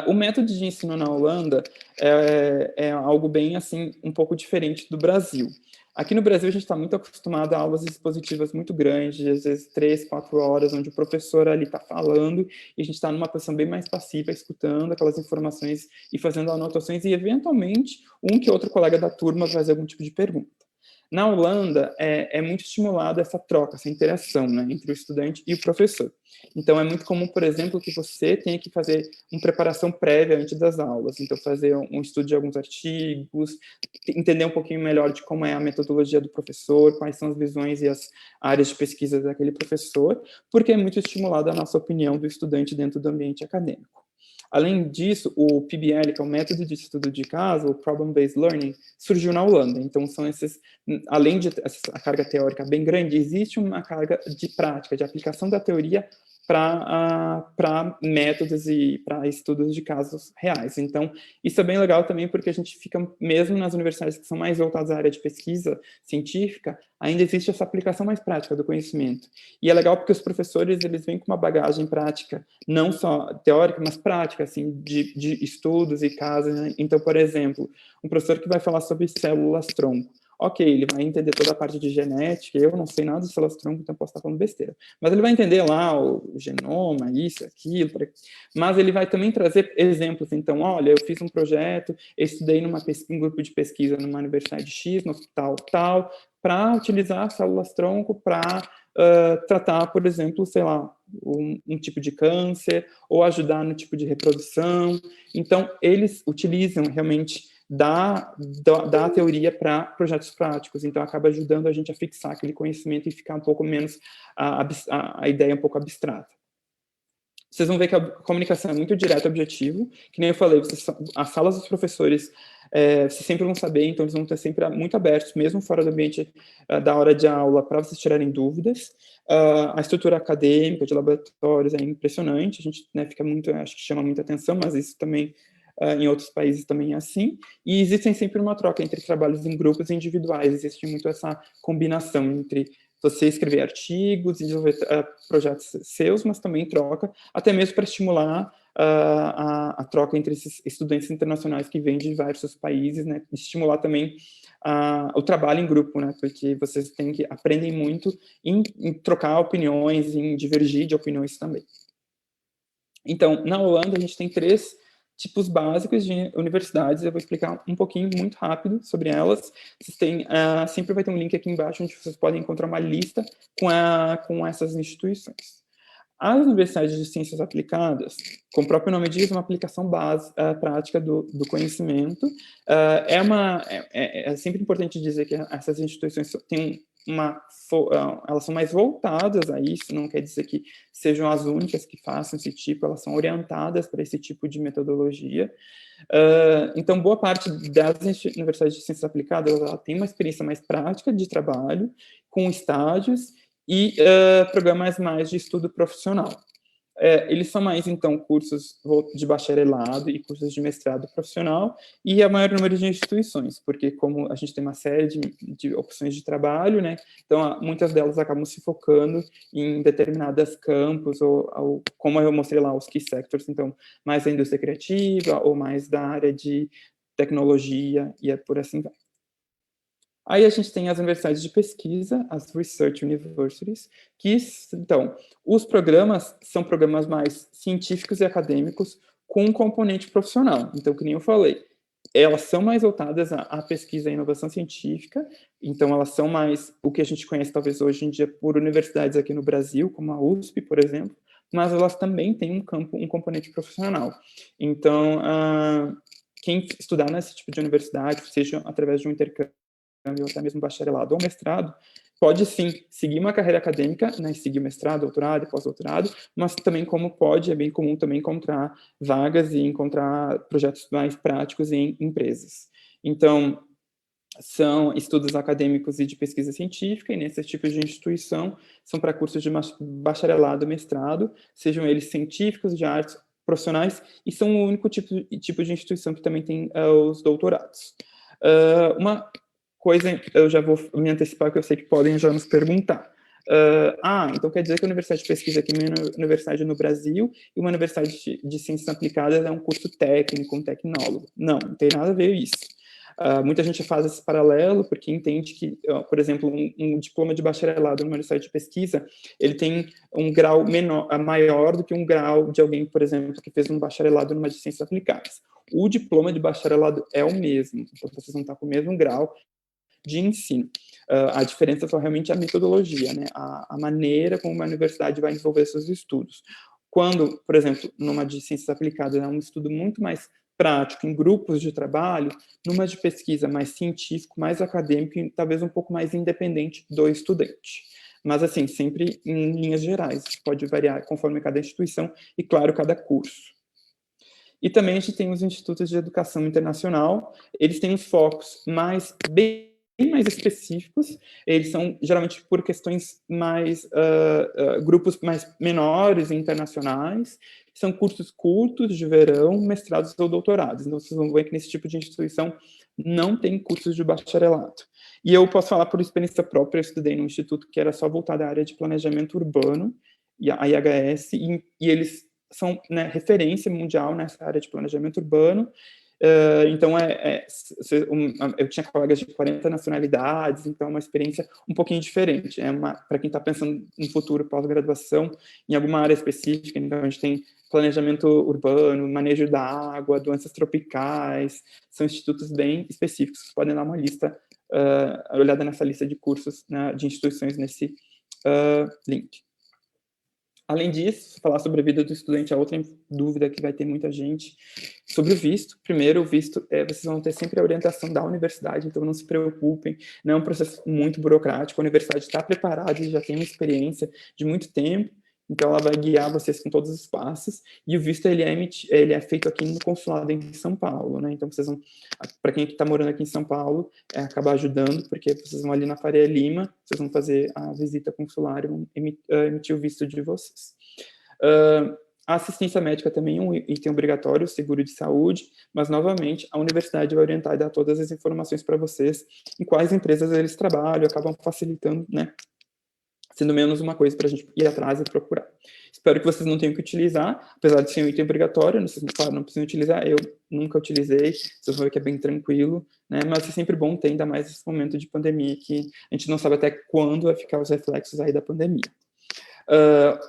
O método de ensino na Holanda é algo bem, assim, um pouco diferente do Brasil. Aqui no Brasil, a gente está muito acostumado a aulas expositivas muito grandes, às vezes 3, 4 horas, onde o professor ali está falando, e a gente está numa posição bem mais passiva, escutando aquelas informações e fazendo anotações, e eventualmente, um que outro colega da turma vai fazer algum tipo de pergunta. Na Holanda, é muito estimulada essa troca, essa interação, né, entre o estudante e o professor. Então, é muito comum, por exemplo, que você tenha que fazer uma preparação prévia antes das aulas. Então, fazer um estudo de alguns artigos, entender um pouquinho melhor de como é a metodologia do professor, quais são as visões e as áreas de pesquisa daquele professor, porque é muito estimulada a nossa opinião do estudante dentro do ambiente acadêmico. Além disso, o PBL, que é o método de estudo de caso, o Problem-Based Learning, surgiu na Holanda. Então, são esses, além de a carga teórica bem grande, existe uma carga de prática, de aplicação da teoria para métodos e para estudos de casos reais. Então, isso é bem legal também, porque a gente fica, mesmo nas universidades que são mais voltadas à área de pesquisa científica, ainda existe essa aplicação mais prática do conhecimento. E é legal porque os professores, eles vêm com uma bagagem prática, não só teórica, mas prática, assim, de estudos e casos, né? Então, por exemplo, um professor que vai falar sobre células-tronco, ok, ele vai entender toda a parte de genética, eu não sei nada de células-tronco, então posso estar falando besteira. Mas ele vai entender lá o genoma, isso, aquilo, mas ele vai também trazer exemplos. Então, olha, eu fiz um projeto, eu estudei um grupo de pesquisa numa universidade X, no hospital tal, para utilizar células-tronco para tratar, por exemplo, sei lá, um tipo de câncer, ou ajudar no tipo de reprodução. Então, eles utilizam realmente da teoria para projetos práticos, então acaba ajudando a gente a fixar aquele conhecimento e ficar um pouco menos a ideia um pouco abstrata. Vocês vão ver que a comunicação é muito direta e objetiva, que nem eu falei, as salas dos professores, vocês sempre vão saber, então eles vão estar sempre muito abertos, mesmo fora do ambiente da hora de aula, para vocês tirarem dúvidas. A estrutura acadêmica de laboratórios é impressionante, a gente, né, fica muito, acho que chama muita atenção, mas isso também em outros países também é assim, e existem sempre uma troca entre trabalhos em grupos e individuais, existe muito essa combinação entre você escrever artigos e desenvolver projetos seus, mas também troca, até mesmo para estimular a troca entre esses estudantes internacionais que vêm de diversos países, né, estimular também o trabalho em grupo, né, porque vocês aprendem muito em trocar opiniões, em divergir de opiniões também. Então, na Holanda, a gente tem 3 tipos básicos de universidades, eu vou explicar um pouquinho, muito rápido, sobre elas. Vocês têm, sempre vai ter um link aqui embaixo, onde vocês podem encontrar uma lista com essas instituições. As universidades de ciências aplicadas, como o próprio nome diz, uma aplicação prática do conhecimento. É sempre importante dizer que essas instituições têm elas são mais voltadas a isso, não quer dizer que sejam as únicas que façam esse tipo, elas são orientadas para esse tipo de metodologia. Então, boa parte das universidades de ciências aplicadas, ela tem uma experiência mais prática de trabalho, com estágios e programas mais de estudo profissional. Eles são mais, então, cursos de bacharelado e cursos de mestrado profissional e a maior número de instituições, porque como a gente tem uma série de opções de trabalho, né, então muitas delas acabam se focando em determinadas campos, ou como eu mostrei lá, os key sectors, então, mais da indústria criativa ou mais da área de tecnologia e por assim vai. Aí a gente tem as universidades de pesquisa, as Research Universities, que, então, os programas são programas mais científicos e acadêmicos com um componente profissional. Então, que nem eu falei, elas são mais voltadas à pesquisa e inovação científica, então elas são mais o que a gente conhece talvez hoje em dia por universidades aqui no Brasil, como a USP, por exemplo, mas elas também têm um componente profissional. Então, quem estudar nesse tipo de universidade, seja através de um intercâmbio, ou até mesmo bacharelado ou mestrado, pode sim seguir uma carreira acadêmica, né, seguir mestrado, doutorado e pós-doutorado, mas também é bem comum também encontrar vagas e encontrar projetos mais práticos em empresas. Então, são estudos acadêmicos e de pesquisa científica, e nesses tipos de instituição são para cursos de bacharelado, mestrado, sejam eles científicos, de artes, profissionais, e são o único tipo de instituição que também tem os doutorados. Uma coisa, eu já vou me antecipar, que eu sei que podem já nos perguntar. Então quer dizer que a Universidade de Pesquisa aqui é uma universidade no Brasil e uma Universidade de Ciências Aplicadas é um curso técnico, um tecnólogo. Não tem nada a ver isso. Muita gente faz esse paralelo porque entende que, por exemplo, um diploma de bacharelado numa universidade de pesquisa, ele tem um grau maior do que um grau de alguém, por exemplo, que fez um bacharelado numa de ciências aplicadas. O diploma de bacharelado é o mesmo, então vocês vão estar com o mesmo grau de ensino. A diferença é só realmente a metodologia, né? A maneira como uma universidade vai desenvolver seus estudos. Quando, por exemplo, numa de ciências aplicadas, é um estudo muito mais prático, em grupos de trabalho, numa de pesquisa mais científico, mais acadêmico e talvez um pouco mais independente do estudante. Mas, assim, sempre em linhas gerais, pode variar conforme cada instituição e, claro, cada curso. E também a gente tem os institutos de educação internacional, eles têm focos bem mais específicos, eles são geralmente por questões mais, grupos mais menores e internacionais, são cursos curtos de verão, mestrados ou doutorados, então vocês vão ver que nesse tipo de instituição não tem cursos de bacharelado. E eu posso falar por experiência própria, eu estudei num instituto que era só voltado à área de planejamento urbano, a IHS, e eles são, né, referência mundial nessa área de planejamento urbano. Então, eu tinha colegas de 40 nacionalidades, então é uma experiência um pouquinho diferente. Para quem está pensando no futuro pós-graduação, em alguma área específica, então a gente tem planejamento urbano, manejo da água, doenças tropicais, são institutos bem específicos, vocês podem dar uma olhada nessa lista de cursos, né, de instituições nesse link. Além disso, falar sobre a vida do estudante é outra dúvida que vai ter muita gente. Sobre o visto, primeiro, o visto, vocês vão ter sempre a orientação da universidade, então não se preocupem, não é um processo muito burocrático, a universidade está preparada e já tem uma experiência de muito tempo, então ela vai guiar vocês com todos os passos, e o visto ele é feito aqui no consulado em São Paulo, né? Então vocês vão, para quem está morando aqui em São Paulo, acabar ajudando, porque vocês vão ali na Faria Lima, vocês vão fazer a visita consular e vão emitir o visto de vocês. A assistência médica também é um item obrigatório, seguro de saúde, mas, novamente, a universidade vai orientar e dar todas as informações para vocês, em quais empresas eles trabalham, acabam facilitando, né? Sendo menos uma coisa para a gente ir atrás e procurar. Espero que vocês não tenham que utilizar, apesar de ser um item obrigatório, vocês, claro, não precisam utilizar, eu nunca utilizei, vocês vão ver que é bem tranquilo, né? Mas é sempre bom ter, ainda mais nesse momento de pandemia, que a gente não sabe até quando vai ficar os reflexos aí da pandemia.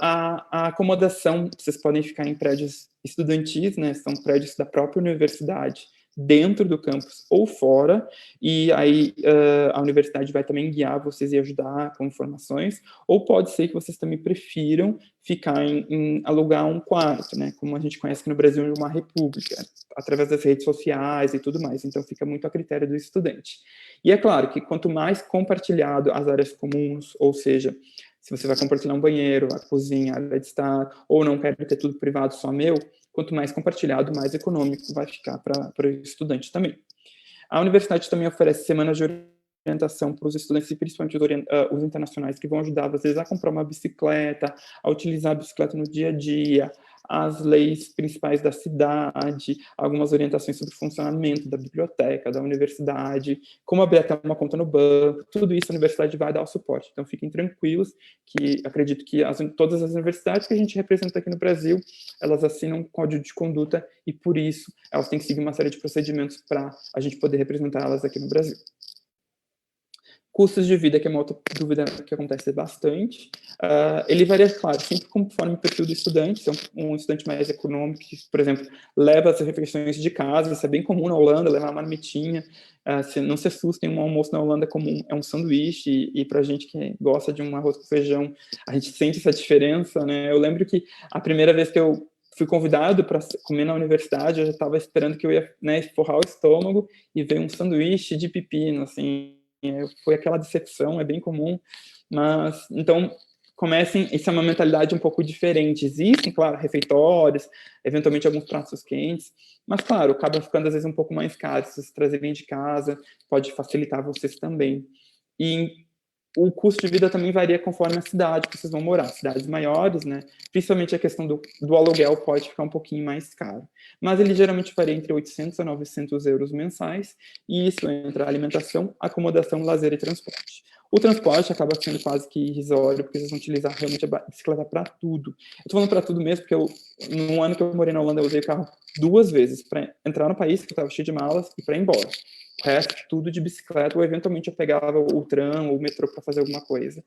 A acomodação, vocês podem ficar em prédios estudantis, né? São prédios da própria universidade, dentro do campus ou fora, e aí a universidade vai também guiar vocês e ajudar com informações, ou pode ser que vocês também prefiram ficar em alugar um quarto, né, como a gente conhece aqui no Brasil, uma república, através das redes sociais e tudo mais, então fica muito a critério do estudante. E é claro que quanto mais compartilhado as áreas comuns, ou seja, se você vai compartilhar um banheiro, a cozinha, a área de estar, ou não quer ter tudo privado, só meu, quanto mais compartilhado, mais econômico vai ficar para o estudante também. A universidade também oferece semanas de orientação para os estudantes, e principalmente os internacionais, que vão ajudar vocês a comprar uma bicicleta, a utilizar a bicicleta no dia a dia, as leis principais da cidade, algumas orientações sobre o funcionamento da biblioteca, da universidade, como abrir até uma conta no banco, tudo isso a universidade vai dar o suporte. Então, fiquem tranquilos, que acredito que todas as universidades que a gente representa aqui no Brasil, elas assinam um código de conduta e, por isso, elas têm que seguir uma série de procedimentos para a gente poder representá-las aqui no Brasil. Custos de vida, que é uma outra dúvida que acontece bastante. Ele varia, claro, sempre conforme o perfil do estudante. Se é um estudante mais econômico, que, por exemplo, leva as refeições de casa, isso é bem comum na Holanda, levar uma marmitinha. Não se assustem, um almoço na Holanda comum é um sanduíche, e para a gente que gosta de um arroz com feijão, a gente sente essa diferença, né? Eu lembro que a primeira vez que eu fui convidado para comer na universidade, eu já estava esperando que eu ia, né, forrar o estômago, e veio um sanduíche de pepino, assim. Foi aquela decepção, é bem comum, mas, então, comecem, isso é uma mentalidade um pouco diferente. Existem, claro, refeitórios, eventualmente alguns pratos quentes, mas, claro, acaba ficando, às vezes, um pouco mais caro. Se vocês trazerem de casa, pode facilitar vocês também. E o custo de vida também varia conforme a cidade que vocês vão morar. Cidades maiores, né? Principalmente a questão do aluguel pode ficar um pouquinho mais caro. Mas ele geralmente varia entre 800 a 900 euros mensais, e isso entra alimentação, acomodação, lazer e transporte. O transporte acaba sendo quase que irrisório, porque vocês vão utilizar realmente a bicicleta para tudo. Eu tô falando para tudo mesmo, porque no ano que eu morei na Holanda, eu usei o carro 2 vezes, para entrar no país, que eu estava cheio de malas, e para ir embora. O resto, tudo de bicicleta, ou eventualmente eu pegava o tram ou o metrô para fazer alguma coisa.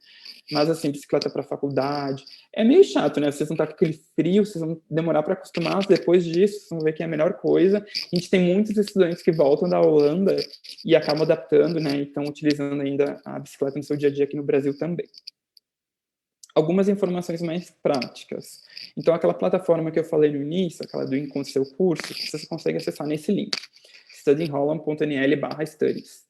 Mas, assim, bicicleta para faculdade. É meio chato, né? Vocês vão estar com aquele frio, vocês vão demorar para acostumar, mas depois disso, vocês vão ver que é a melhor coisa. A gente tem muitos estudantes que voltam da Holanda e acabam adaptando, né? E estão utilizando ainda a bicicleta no seu dia a dia aqui no Brasil também. Algumas informações mais práticas. Então, aquela plataforma que eu falei no início, aquela do Encontre Seu Curso, você consegue acessar nesse link, studyinholland.nl/studies.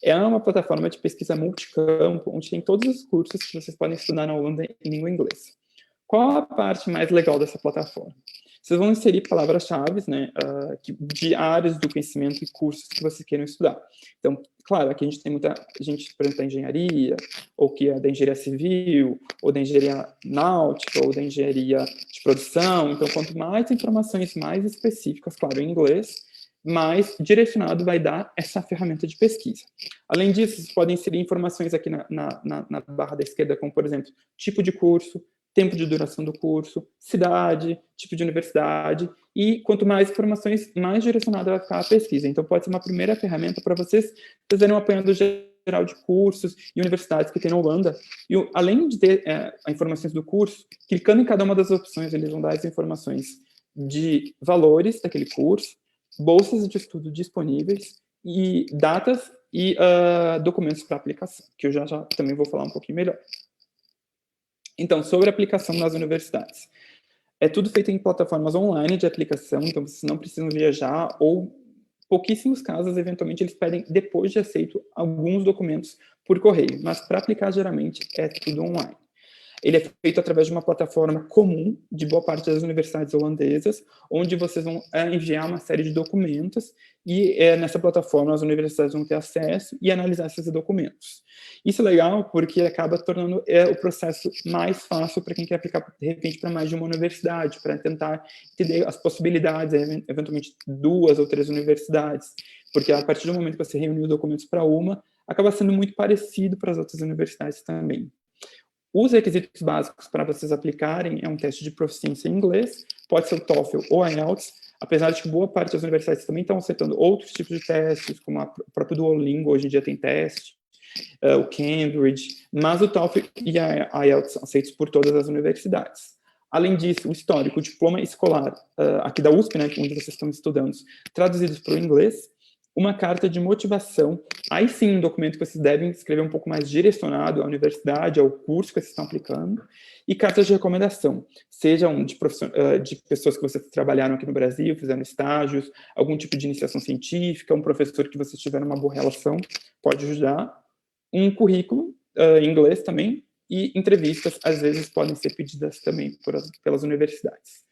É uma plataforma de pesquisa multicampo, onde tem todos os cursos que vocês podem estudar na Holanda em língua inglesa. Qual a parte mais legal dessa plataforma? Vocês vão inserir palavras-chave, né, de áreas do conhecimento e cursos que vocês queiram estudar. Então, claro, aqui a gente tem muita gente, por exemplo, da engenharia, ou que é da engenharia civil, ou da engenharia náutica, ou da engenharia de produção. Então, quanto mais informações mais específicas, claro, em inglês, mais direcionado vai dar essa ferramenta de pesquisa. Além disso, vocês podem inserir informações aqui na barra da esquerda, como, por exemplo, tipo de curso, tempo de duração do curso, cidade, tipo de universidade, e quanto mais informações, mais direcionada vai ficar a pesquisa. Então, pode ser uma primeira ferramenta para vocês fazerem um apanhado geral de cursos e universidades que tem na Holanda. E, além de ter informações do curso, clicando em cada uma das opções, eles vão dar as informações de valores daquele curso, bolsas de estudo disponíveis, e datas e documentos para aplicação, que eu já também vou falar um pouquinho melhor. Então, sobre a aplicação nas universidades. É tudo feito em plataformas online de aplicação, então vocês não precisam viajar, ou pouquíssimos casos, eventualmente, eles pedem, depois de aceito, alguns documentos por correio, mas para aplicar, geralmente, é tudo online. Ele é feito através de uma plataforma comum de boa parte das universidades holandesas, onde vocês vão enviar uma série de documentos, e nessa plataforma as universidades vão ter acesso e analisar esses documentos. Isso é legal porque acaba tornando o processo mais fácil para quem quer aplicar, de repente, para mais de uma universidade, para tentar entender as possibilidades, eventualmente 2 ou 3 universidades, porque a partir do momento que você reúne os documentos para uma, acaba sendo muito parecido para as outras universidades também. Os requisitos básicos para vocês aplicarem é um teste de proficiência em inglês, pode ser o TOEFL ou a IELTS, apesar de que boa parte das universidades também estão aceitando outros tipos de testes, como o próprio Duolingo, hoje em dia tem teste, o Cambridge, mas o TOEFL e a IELTS são aceitos por todas as universidades. Além disso, o histórico, o diploma escolar aqui da USP, né, onde vocês estão estudando, traduzidos para o inglês, uma carta de motivação, aí sim um documento que vocês devem escrever um pouco mais direcionado à universidade, ao curso que vocês estão aplicando, e cartas de recomendação, sejam de pessoas que vocês trabalharam aqui no Brasil, fizeram estágios, algum tipo de iniciação científica, um professor que vocês tiveram uma boa relação, pode ajudar, um currículo em inglês também, e entrevistas, às vezes, podem ser pedidas também pelas universidades.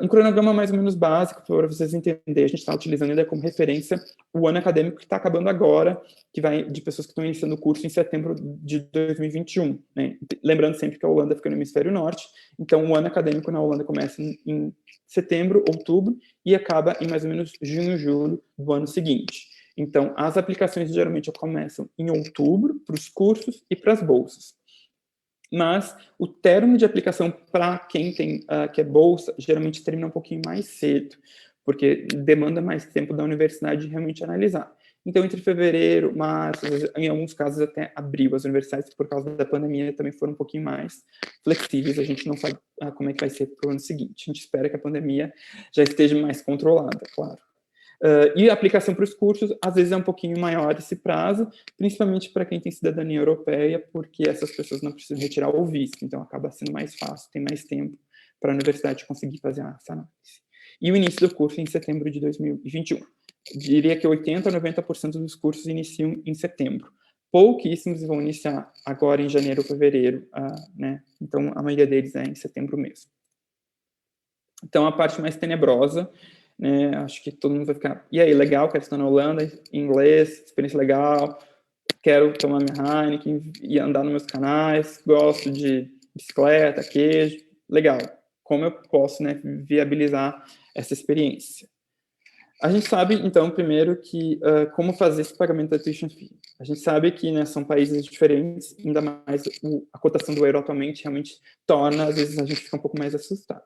Um cronograma mais ou menos básico, para vocês entenderem, a gente está utilizando ainda como referência o ano acadêmico que está acabando agora, que vai de pessoas que estão iniciando o curso em setembro de 2021. Né? Lembrando sempre que a Holanda fica no hemisfério norte, então o ano acadêmico na Holanda começa em setembro, outubro, e acaba em mais ou menos junho, julho do ano seguinte. Então, as aplicações geralmente começam em outubro, para os cursos e para as bolsas. Mas o termo de aplicação para quem tem, que é bolsa, geralmente termina um pouquinho mais cedo, porque demanda mais tempo da universidade de realmente analisar. Então, entre fevereiro, março, em alguns casos até abril, as universidades, por causa da pandemia, também foram um pouquinho mais flexíveis. A gente não sabe como é que vai ser para o ano seguinte. A gente espera que a pandemia já esteja mais controlada, claro. E a aplicação para os cursos, às vezes é um pouquinho maior esse prazo, principalmente para quem tem cidadania europeia, porque essas pessoas não precisam retirar o visto, então acaba sendo mais fácil, tem mais tempo para a universidade conseguir fazer essa análise. E o início do curso em setembro de 2021. Diria que 80% a 90% dos cursos iniciam em setembro. Pouquíssimos vão iniciar agora em janeiro ou fevereiro, né? Então a maioria deles é em setembro mesmo. Então a parte mais tenebrosa, né, acho que todo mundo vai ficar, e aí, legal, quero estar na Holanda, em inglês, experiência legal, quero tomar minha Heineken e andar nos meus canais, gosto de bicicleta, queijo, legal. Como eu posso, né, viabilizar essa experiência? A gente sabe, então, primeiro, que como fazer esse pagamento da tuition fee. A gente sabe que, né, são países diferentes, ainda mais a cotação do euro atualmente realmente torna, às vezes, a gente fica um pouco mais assustado.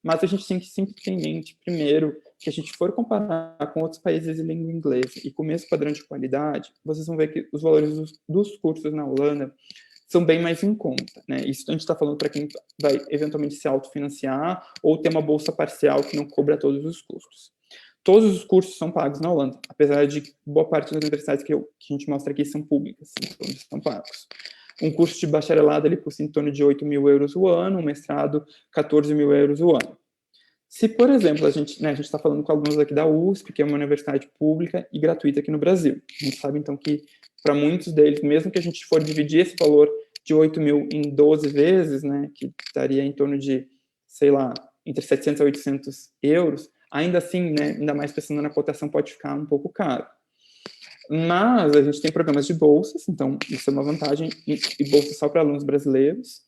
Mas a gente tem que sempre ter em mente, primeiro, que a gente for comparar com outros países de língua inglesa e com o mesmo padrão de qualidade, vocês vão ver que os valores dos cursos na Holanda são bem mais em conta, né? Isso a gente está falando para quem vai eventualmente se autofinanciar ou ter uma bolsa parcial que não cobra todos os custos. Todos os cursos são pagos na Holanda, apesar de boa parte das universidades que a gente mostra aqui são públicas, então eles são pagos. Um curso de bacharelado ele custa em torno de 8 mil euros o ano, um mestrado 14 mil euros o ano. Se, por exemplo, a gente está falando com alunos aqui da USP, que é uma universidade pública e gratuita aqui no Brasil. A gente sabe, então, que para muitos deles, mesmo que a gente for dividir esse valor de 8 mil em 12 vezes, né, que daria em torno de, sei lá, entre 700 a 800 euros, ainda assim, né, ainda mais pensando na cotação, pode ficar um pouco caro. Mas a gente tem programas de bolsas, então isso é uma vantagem, e bolsas só para alunos brasileiros.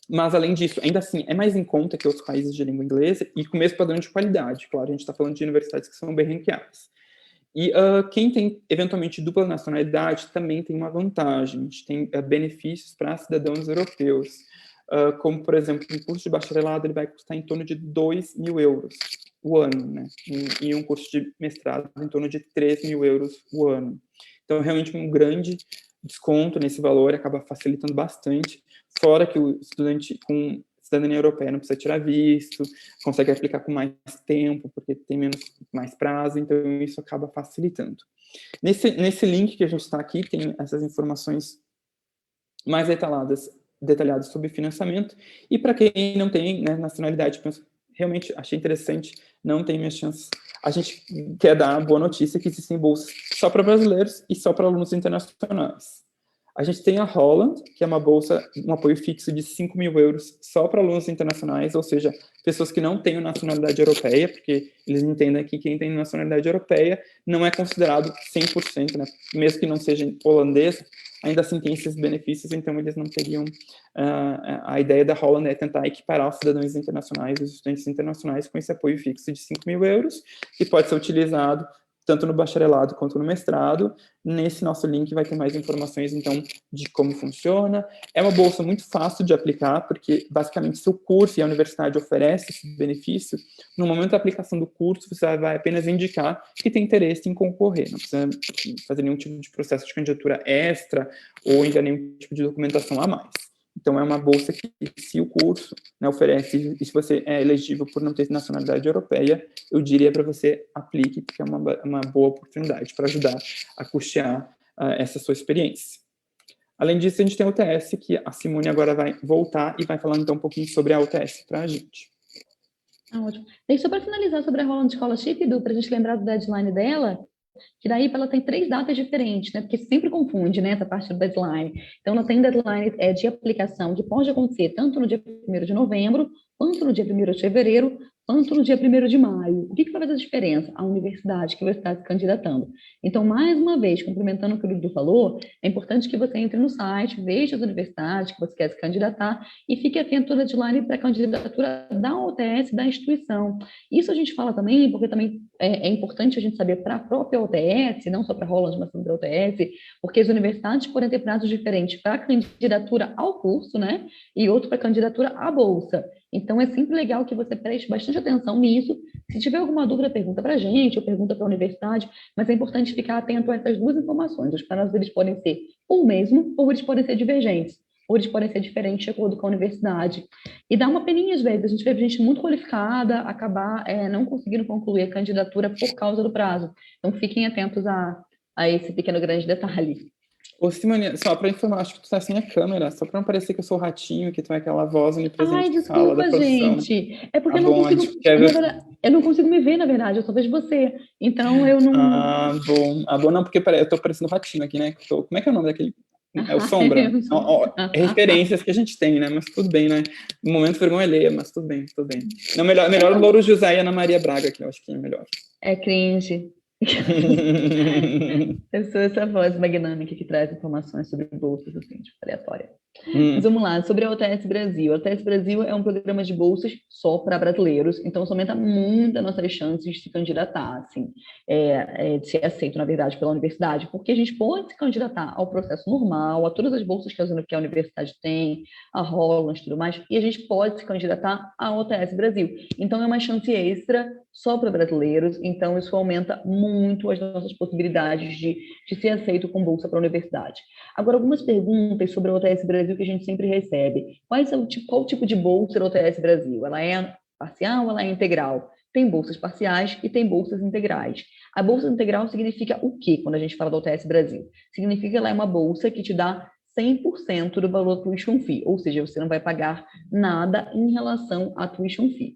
Mas, além disso, ainda assim, é mais em conta que outros países de língua inglesa e com o mesmo padrão de qualidade. Claro, a gente está falando de universidades que são bem ranqueadas. E quem tem, eventualmente, dupla nacionalidade também tem uma vantagem. A gente tem benefícios para cidadãos europeus. Como, por exemplo, um curso de bacharelado ele vai custar em torno de 2 mil euros o ano, né? E um curso de mestrado em torno de 3 mil euros o ano. Então, realmente, um grande desconto nesse valor acaba facilitando bastante, fora que o estudante com cidadania europeia não precisa tirar visto, consegue aplicar com mais tempo, porque tem mais prazo, então isso acaba facilitando. Nesse link que a gente está aqui, tem essas informações mais detalhadas sobre financiamento, e para quem não tem, né, nacionalidade, realmente achei interessante, não tem minhas chances. A gente quer dar a boa notícia que existem bolsas só para brasileiros e só para alunos internacionais. A gente tem a Holland, que é uma bolsa, um apoio fixo de 5 mil euros só para alunos internacionais, ou seja, pessoas que não têm nacionalidade europeia, porque eles entendem que quem tem nacionalidade europeia não é considerado 100%, né? Mesmo que não seja holandês, ainda assim tem esses benefícios, então eles não teriam... a ideia da Holland é tentar equiparar os cidadãos internacionais, os estudantes internacionais, com esse apoio fixo de 5 mil euros, que pode ser utilizado tanto no bacharelado quanto no mestrado. Nesse nosso link vai ter mais informações, então, de como funciona. É uma bolsa muito fácil de aplicar, porque, basicamente, se o curso e a universidade oferecem esse benefício, no momento da aplicação do curso, você vai apenas indicar que tem interesse em concorrer. Não precisa fazer nenhum tipo de processo de candidatura extra ou enviar nenhum tipo de documentação a mais. Então, é uma bolsa que, se o curso, né, oferece, e se você é elegível por não ter nacionalidade europeia, eu diria para você aplique, porque é uma boa oportunidade para ajudar a custear essa sua experiência. Além disso, a gente tem a UTS, que a Simone agora vai voltar e vai falar então um pouquinho sobre a UTS para a gente. Ótimo. E só para finalizar sobre a Holland Scholarship, Edu, para a gente lembrar do deadline dela, que daí ela tem 3 datas diferentes, né? Porque sempre confunde, né, essa parte do deadline. Então, ela tem deadline de aplicação que pode acontecer tanto no dia 1º de novembro, quanto no dia 1º de fevereiro, quanto no dia 1º de maio. O que vai fazer a diferença? A universidade que você está se candidatando. Então, mais uma vez, complementando o que o Edu falou, é importante que você entre no site, veja as universidades que você quer se candidatar e fique atento ao deadline para a candidatura da OTS da instituição. Isso a gente fala também, porque também é importante a gente saber para a própria OTS, não só para a Holland, mas também para a OTS, porque as universidades podem ter prazos diferentes para a candidatura ao curso, né? E outro para a candidatura à bolsa. Então, é sempre legal que você preste bastante atenção nisso. Se tiver alguma dúvida, pergunta para a gente, ou pergunta para a universidade, mas é importante ficar atento a essas 2 informações. Os prazos, eles podem ser o mesmo, ou eles podem ser divergentes, ou eles podem ser diferentes de acordo com a universidade. E dá uma peninha, às vezes, a gente vê gente muito qualificada acabar não conseguindo concluir a candidatura por causa do prazo. Então, fiquem atentos a esse pequeno grande detalhe. Ô, Simone, só para informar, acho que tu tá sem a câmera, só para não parecer que eu sou o ratinho, que tu é aquela voz onipresente que fala da profissão. Gente. É porque Tá eu não bom, consigo, quer ver? verdade, eu não consigo me ver, na verdade, eu só vejo você. Então, eu não... Bom, não, porque eu tô parecendo ratinho aqui, né? Como é que é o nome daquele? É o Sombra. É referências que a gente tem, né? Mas tudo bem, né? No momento, vergonha alheia, mas tudo bem, tudo bem. Não, melhor o Louro José e Ana Maria Braga, que eu acho que é melhor. É cringe. Eu sou essa voz magnâmica que traz informações sobre bolsas, assim, tipo, aleatória. Mas vamos lá, sobre a OTS Brasil. A OTS Brasil é um programa de bolsas só para brasileiros, então isso aumenta muito as nossas chances de se candidatar, assim, de ser aceito, na verdade, pela universidade, porque a gente pode se candidatar ao processo normal, a todas as bolsas que a universidade tem, a Holland e tudo mais, e a gente pode se candidatar à OTS Brasil. Então é uma chance extra só para brasileiros, então isso aumenta muito as nossas possibilidades de ser aceito com bolsa para a universidade. Agora, algumas perguntas sobre a OTS Brasil que a gente sempre recebe. Qual o tipo de bolsa da OTS Brasil? Ela é parcial ou ela é integral? Tem bolsas parciais e tem bolsas integrais. A bolsa integral significa o quê quando a gente fala da OTS Brasil? Significa que ela é uma bolsa que te dá 100% do valor da tuition fee, ou seja, você não vai pagar nada em relação à tuition fee.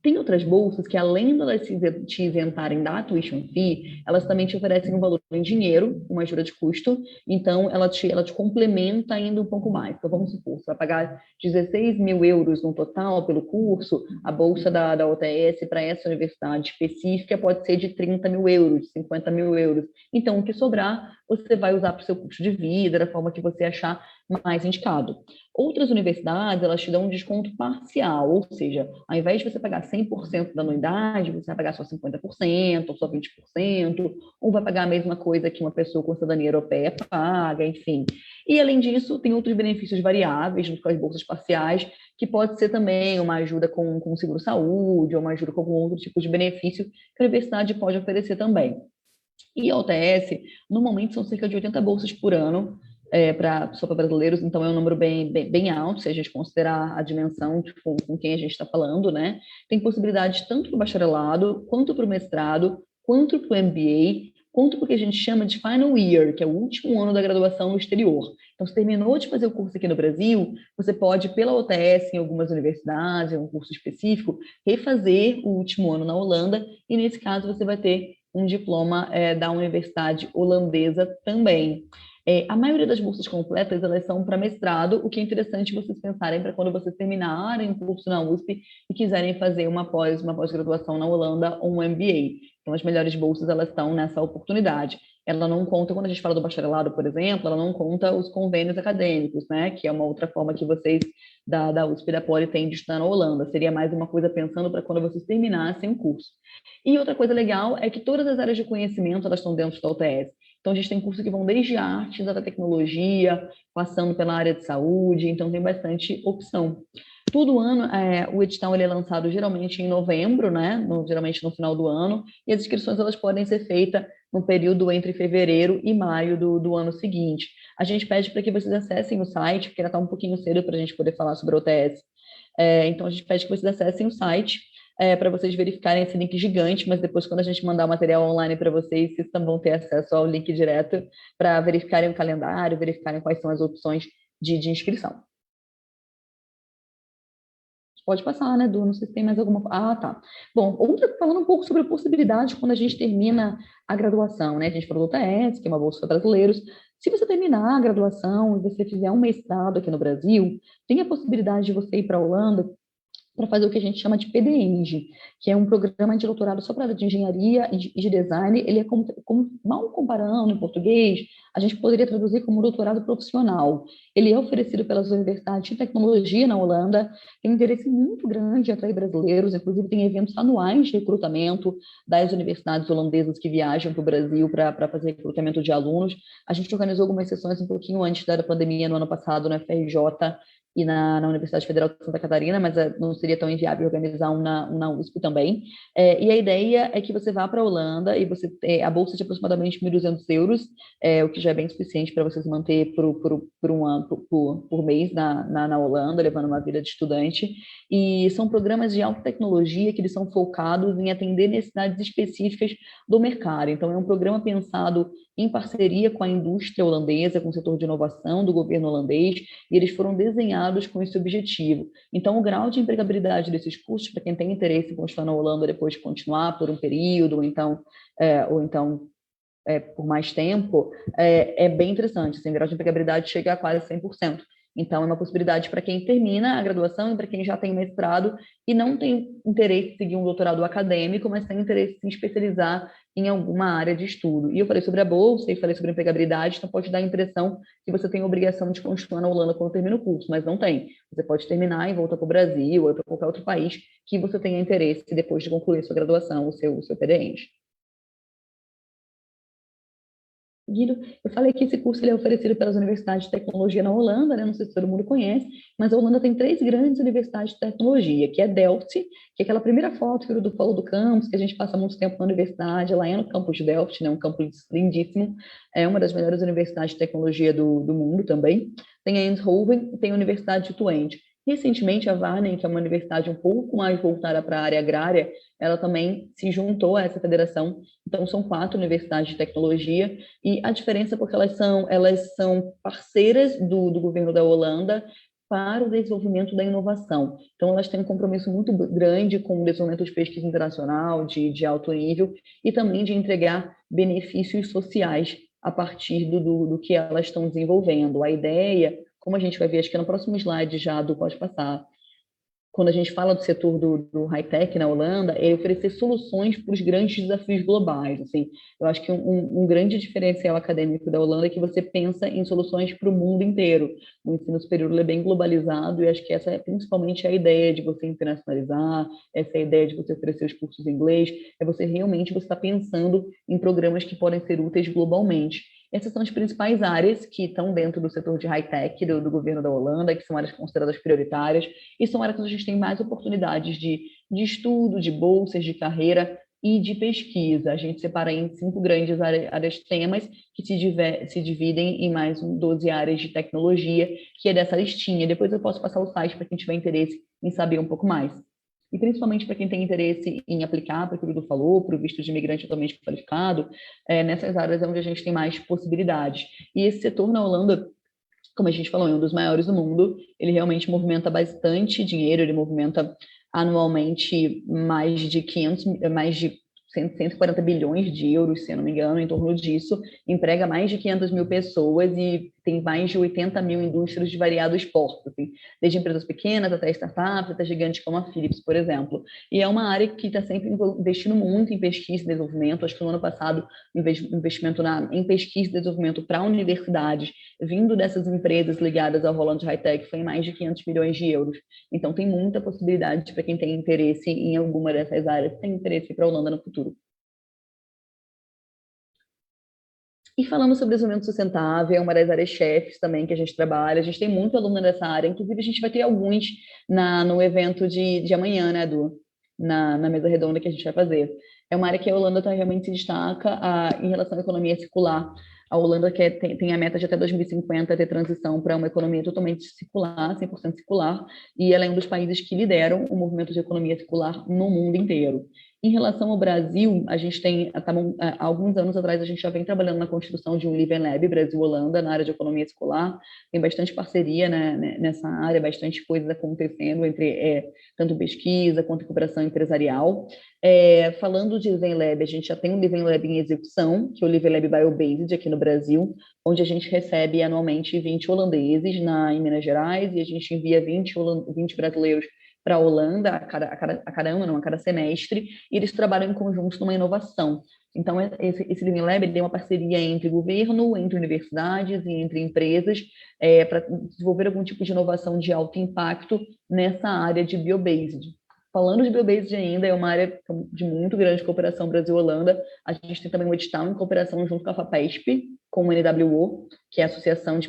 Tem outras bolsas que, além de elas te isentarem da tuition fee, elas também te oferecem um valor em dinheiro, uma ajuda de custo, então ela te complementa ainda um pouco mais. Então, vamos supor, você vai pagar 16 mil euros no total pelo curso, a bolsa da OTS para essa universidade específica pode ser de 30 mil euros, 50 mil euros. Então, o que sobrar, você vai usar para o seu custo de vida, da forma que você achar mais indicado. Outras universidades, elas te dão um desconto parcial, ou seja, ao invés de você pagar 100% da anuidade, você vai pagar só 50%, ou só 20%, ou vai pagar a mesma coisa que uma pessoa com cidadania europeia paga, enfim. E, além disso, tem outros benefícios variáveis, junto com as bolsas parciais, que pode ser também uma ajuda com seguro-saúde, ou uma ajuda com algum outro tipo de benefício que a universidade pode oferecer também. E a OTS, normalmente, são cerca de 80 bolsas por ano, só para brasileiros, então é um número bem alto, se a gente considerar a dimensão com quem a gente está falando, né? Tem possibilidades tanto para o bacharelado, quanto para o mestrado, quanto para o MBA, quanto para o que a gente chama de final year, que é o último ano da graduação no exterior. Então, se terminou de fazer o curso aqui no Brasil, você pode, pela OTS, em algumas universidades, em um curso específico, refazer o último ano na Holanda, e nesse caso você vai ter um diploma da universidade holandesa também. A maioria das bolsas completas, elas são para mestrado, o que é interessante vocês pensarem para quando vocês terminarem o curso na USP e quiserem fazer uma pós-graduação na Holanda ou um MBA. Então, as melhores bolsas, elas estão nessa oportunidade. Ela não conta, quando a gente fala do bacharelado, por exemplo, ela não conta os convênios acadêmicos, né? Que é uma outra forma que vocês da USP e da Poli têm de estudar na Holanda. Seria mais uma coisa pensando para quando vocês terminassem o curso. E outra coisa legal é que todas as áreas de conhecimento, elas estão dentro da UTS. Então, a gente tem cursos que vão desde artes até tecnologia, passando pela área de saúde, então tem bastante opção. todo ano, o edital ele é lançado geralmente em novembro, né? Geralmente no final do ano, e as inscrições elas podem ser feitas no período entre fevereiro e maio do ano seguinte. A gente pede para que vocês acessem o site, porque ainda está um pouquinho cedo para a gente poder falar sobre o OTS. Então, a gente pede que vocês acessem o site para vocês verificarem esse link gigante, mas depois, quando a gente mandar o material online para vocês, vocês também vão ter acesso ao link direto para verificarem o calendário, verificarem quais são as opções de inscrição. Pode passar, né, Du? Não sei se tem mais alguma... Ah, tá. Bom, falando um pouco sobre a possibilidade quando a gente termina a graduação, né? A gente falou do UTS, que é uma bolsa para brasileiros. Se você terminar a graduação e você fizer um mestrado aqui no Brasil, tem a possibilidade de você ir para a Holanda para fazer o que a gente chama de PDEng, que é um programa de doutorado só para a área de engenharia e de design. Ele é mal comparando em português, a gente poderia traduzir como doutorado profissional. Ele é oferecido pelas universidades de tecnologia na Holanda, tem um interesse muito grande em atrair brasileiros, inclusive tem eventos anuais de recrutamento das universidades holandesas que viajam para o Brasil para fazer recrutamento de alunos. A gente organizou algumas sessões um pouquinho antes da pandemia, no ano passado, na FRJ, e na Universidade Federal de Santa Catarina, mas não seria tão inviável organizar um na USP também. E a ideia é que você vá para a Holanda e a bolsa é de aproximadamente 1.200 euros, o que já é bem suficiente para você se manter por um ano, por mês na Holanda, levando uma vida de estudante. E são programas de alta tecnologia que eles são focados em atender necessidades específicas do mercado. Então, é um programa pensado em parceria com a indústria holandesa, com o setor de inovação do governo holandês, e eles foram desenhados com esse objetivo. Então, o grau de empregabilidade desses cursos, para quem tem interesse em continuar na Holanda depois de continuar por um período, ou então por mais tempo, é bem interessante. Assim, o grau de empregabilidade chega a quase 100%. Então, é uma possibilidade para quem termina a graduação e para quem já tem mestrado e não tem interesse em seguir um doutorado acadêmico, mas tem interesse em se especializar em alguma área de estudo. E eu falei sobre a bolsa e falei sobre a empregabilidade, então pode dar a impressão que você tem a obrigação de continuar na Holanda quando termina o curso, mas não tem. Você pode terminar e voltar para o Brasil ou para qualquer outro país que você tenha interesse depois de concluir sua graduação, o seu PDEng. Guido, eu falei que esse curso ele é oferecido pelas universidades de tecnologia na Holanda, né? Não sei se todo mundo conhece, mas a Holanda tem 3 grandes universidades de tecnologia, que é Delft, que é aquela primeira foto que o Edu falou do campus, que a gente passa muito tempo na universidade, lá é no campus de Delft, né? Um campus lindíssimo, é uma das melhores universidades de tecnologia do mundo também. Tem a Eindhoven, tem a Universidade de Twente. Recentemente, a Wageningen, que é uma universidade um pouco mais voltada para a área agrária, ela também se juntou a essa federação. Então, são 4 universidades de tecnologia, e a diferença é porque elas são parceiras do governo da Holanda para o desenvolvimento da inovação. Então, elas têm um compromisso muito grande com o desenvolvimento de pesquisa internacional, de alto nível, e também de entregar benefícios sociais a partir do que elas estão desenvolvendo. A ideia, como a gente vai ver, acho que no próximo slide já do pode passar, quando a gente fala do setor do high-tech na Holanda, é oferecer soluções para os grandes desafios globais. Assim, eu acho que um grande diferencial acadêmico da Holanda é que você pensa em soluções para o mundo inteiro. O ensino superior é bem globalizado, e acho que essa é principalmente a ideia de você internacionalizar, essa é a ideia de você oferecer os cursos em inglês, é você realmente estar pensando em programas que podem ser úteis globalmente. Essas são as principais áreas que estão dentro do setor de high-tech do governo da Holanda, que são áreas consideradas prioritárias, e são áreas que a gente tem mais oportunidades de estudo, de bolsas de carreira e de pesquisa. A gente separa em 5 grandes áreas temas que se dividem em mais 12 áreas de tecnologia, que é dessa listinha. Depois eu posso passar o site para quem tiver interesse em saber um pouco mais. E principalmente para quem tem interesse em aplicar para o que o Dudu falou, para o visto de imigrante altamente qualificado, nessas áreas é onde a gente tem mais possibilidades. E esse setor na Holanda, como a gente falou, é um dos maiores do mundo, ele realmente movimenta bastante dinheiro, ele movimenta anualmente mais de 140 bilhões de euros, se eu não me engano, em torno disso, emprega mais de 500 mil pessoas e tem mais de 80 mil indústrias de variados portos, assim, desde empresas pequenas até startups, até gigantes como a Philips, por exemplo. E é uma área que está sempre investindo muito em pesquisa e desenvolvimento. Acho que no ano passado, o investimento em pesquisa e desenvolvimento para universidades, vindo dessas empresas ligadas ao Holland High Tech, foi em mais de 500 milhões de euros. Então, tem muita possibilidade para quem tem interesse em alguma dessas áreas, tem interesse para a Holanda no futuro. E falando sobre desenvolvimento sustentável, é uma das áreas chefes também que a gente trabalha. A gente tem muito aluno nessa área, inclusive a gente vai ter alguns no evento de amanhã, né, Edu? Na mesa redonda que a gente vai fazer. É uma área que a Holanda realmente se destaca em relação à economia circular. A Holanda tem a meta de até 2050 ter transição para uma economia totalmente circular, 100% circular, e ela é um dos países que lideram o movimento de economia circular no mundo inteiro. Em relação ao Brasil, a gente tem, há alguns anos atrás, a gente já vem trabalhando na construção de um Live and Lab Brasil-Holanda na área de economia circular. Tem bastante parceria, né, nessa área, bastante coisas acontecendo entre tanto pesquisa quanto cooperação empresarial. Falando de Live and Lab, a gente já tem um Live and Lab em execução, que é o Live and Lab BioBased aqui no Brasil, onde a gente recebe anualmente 20 holandeses em Minas Gerais e a gente envia 20 brasileiros para a Holanda a cada semestre, e eles trabalham em conjunto numa inovação. Então, esse Living Lab é uma parceria entre governo, entre universidades e entre empresas para desenvolver algum tipo de inovação de alto impacto nessa área de biobased. Falando de biobased ainda, é uma área de muito grande cooperação Brasil-Holanda. A gente tem também um edital em cooperação junto com a FAPESP, com o NWO, que é a Associação de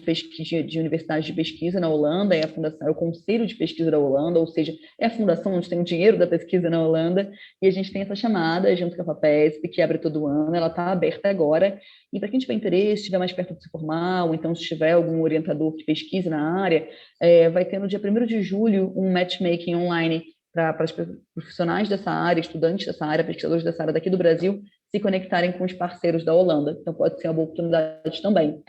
Universidades de Pesquisa na Holanda, é a fundação, é o Conselho de Pesquisa da Holanda, ou seja, é a fundação onde tem o dinheiro da pesquisa na Holanda, e a gente tem essa chamada junto com a FAPESP, que abre todo ano, ela está aberta agora, e para quem tiver interesse, estiver mais perto de se formar, ou então se tiver algum orientador que pesquise na área, vai ter no dia 1º de julho um matchmaking online para os profissionais dessa área, estudantes dessa área, pesquisadores dessa área daqui do Brasil, se conectarem com os parceiros da Holanda. Então, pode ser uma boa oportunidade também.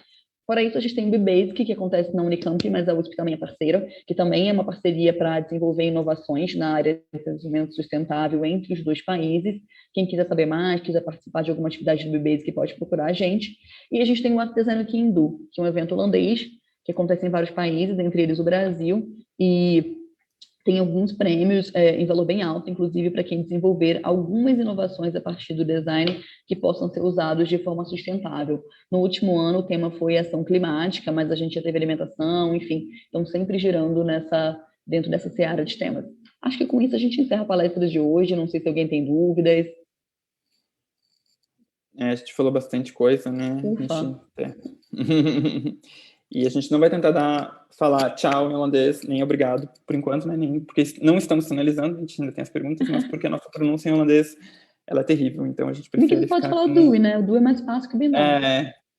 Fora isso, a gente tem o BBasic, que acontece na Unicamp, mas a USP também é parceira, que também é uma parceria para desenvolver inovações na área de desenvolvimento sustentável entre os dois países. Quem quiser saber mais, quiser participar de alguma atividade do BBasic, pode procurar a gente. E a gente tem o Artesano Hindu, que é um evento holandês, que acontece em vários países, entre eles o Brasil, e tem alguns prêmios em valor bem alto, inclusive para quem desenvolver algumas inovações a partir do design que possam ser usados de forma sustentável. No último ano, o tema foi ação climática, mas a gente já teve alimentação, enfim, então sempre girando dentro dessa seara de temas. Acho que com isso a gente encerra a palestra de hoje, não sei se alguém tem dúvidas. A gente falou bastante coisa, né? Ufa. E a gente não vai tentar falar tchau em holandês, nem obrigado, por enquanto, né? Nem, porque não estamos finalizando, a gente ainda tem as perguntas, mas porque a nossa pronúncia em holandês ela é terrível, então a gente prefere Ninguém pode falar o do, né? O do é mais fácil que o bem.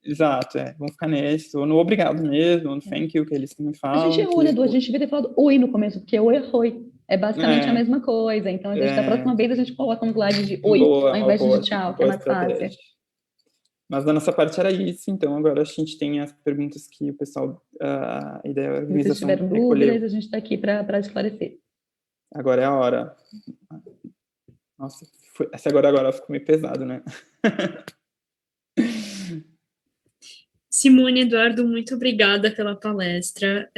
Exato, vamos ficar nesse, ou no obrigado mesmo, ou no thank you, que eles também falam. A gente errou, né, Edu? A gente devia ter falado oi no começo, porque oi é oi. É basicamente a mesma coisa. Então, da próxima vez, a gente coloca um slide de oi, ao invés de tchau, que é mais fácil. Mas da nossa parte era isso, então agora a gente tem as perguntas que o pessoal, a ideia da organização... Se tiverem dúvidas, a gente está aqui para esclarecer. Agora é a hora. Nossa, essa agora ficou meio pesado, né? Simone, Eduardo, muito obrigada pela palestra.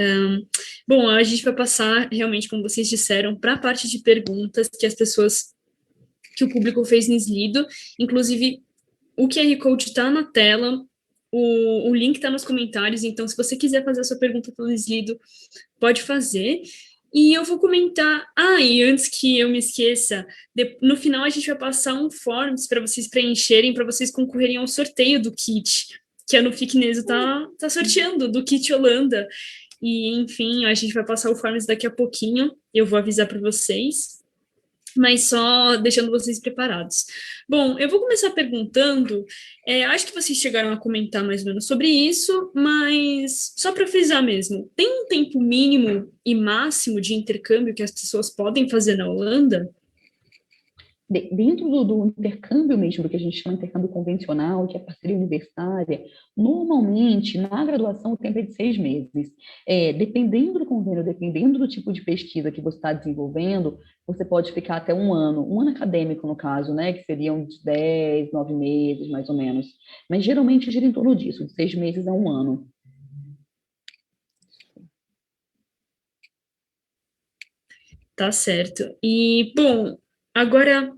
Bom, a gente vai passar, realmente, como vocês disseram, para a parte de perguntas que o público fez no Slido. Inclusive, o QR Code está na tela, o link está nos comentários, então, se você quiser fazer a sua pergunta pelo Slido, pode fazer. E eu vou comentar... e antes que eu me esqueça, no final a gente vai passar um forms para vocês preencherem, para vocês concorrerem ao sorteio do kit, que a Nuficneso tá sorteando, do kit Holanda. E, enfim, a gente vai passar o forms daqui a pouquinho, eu vou avisar para vocês, mas só deixando vocês preparados. Bom, eu vou começar perguntando, acho que vocês chegaram a comentar mais ou menos sobre isso, mas só para frisar mesmo, tem um tempo mínimo e máximo de intercâmbio que as pessoas podem fazer na Holanda? Dentro do intercâmbio mesmo, do que a gente chama de intercâmbio convencional, que é a parceria universitária, normalmente, na graduação, o tempo é de 6 meses. Dependendo do convênio, dependendo do tipo de pesquisa que você está desenvolvendo, você pode ficar até um ano acadêmico, no caso, né, que seriam de 10, 9 meses, mais ou menos. Mas, geralmente, gira em torno disso, de 6 meses a um ano. Tá certo. E, bom, agora,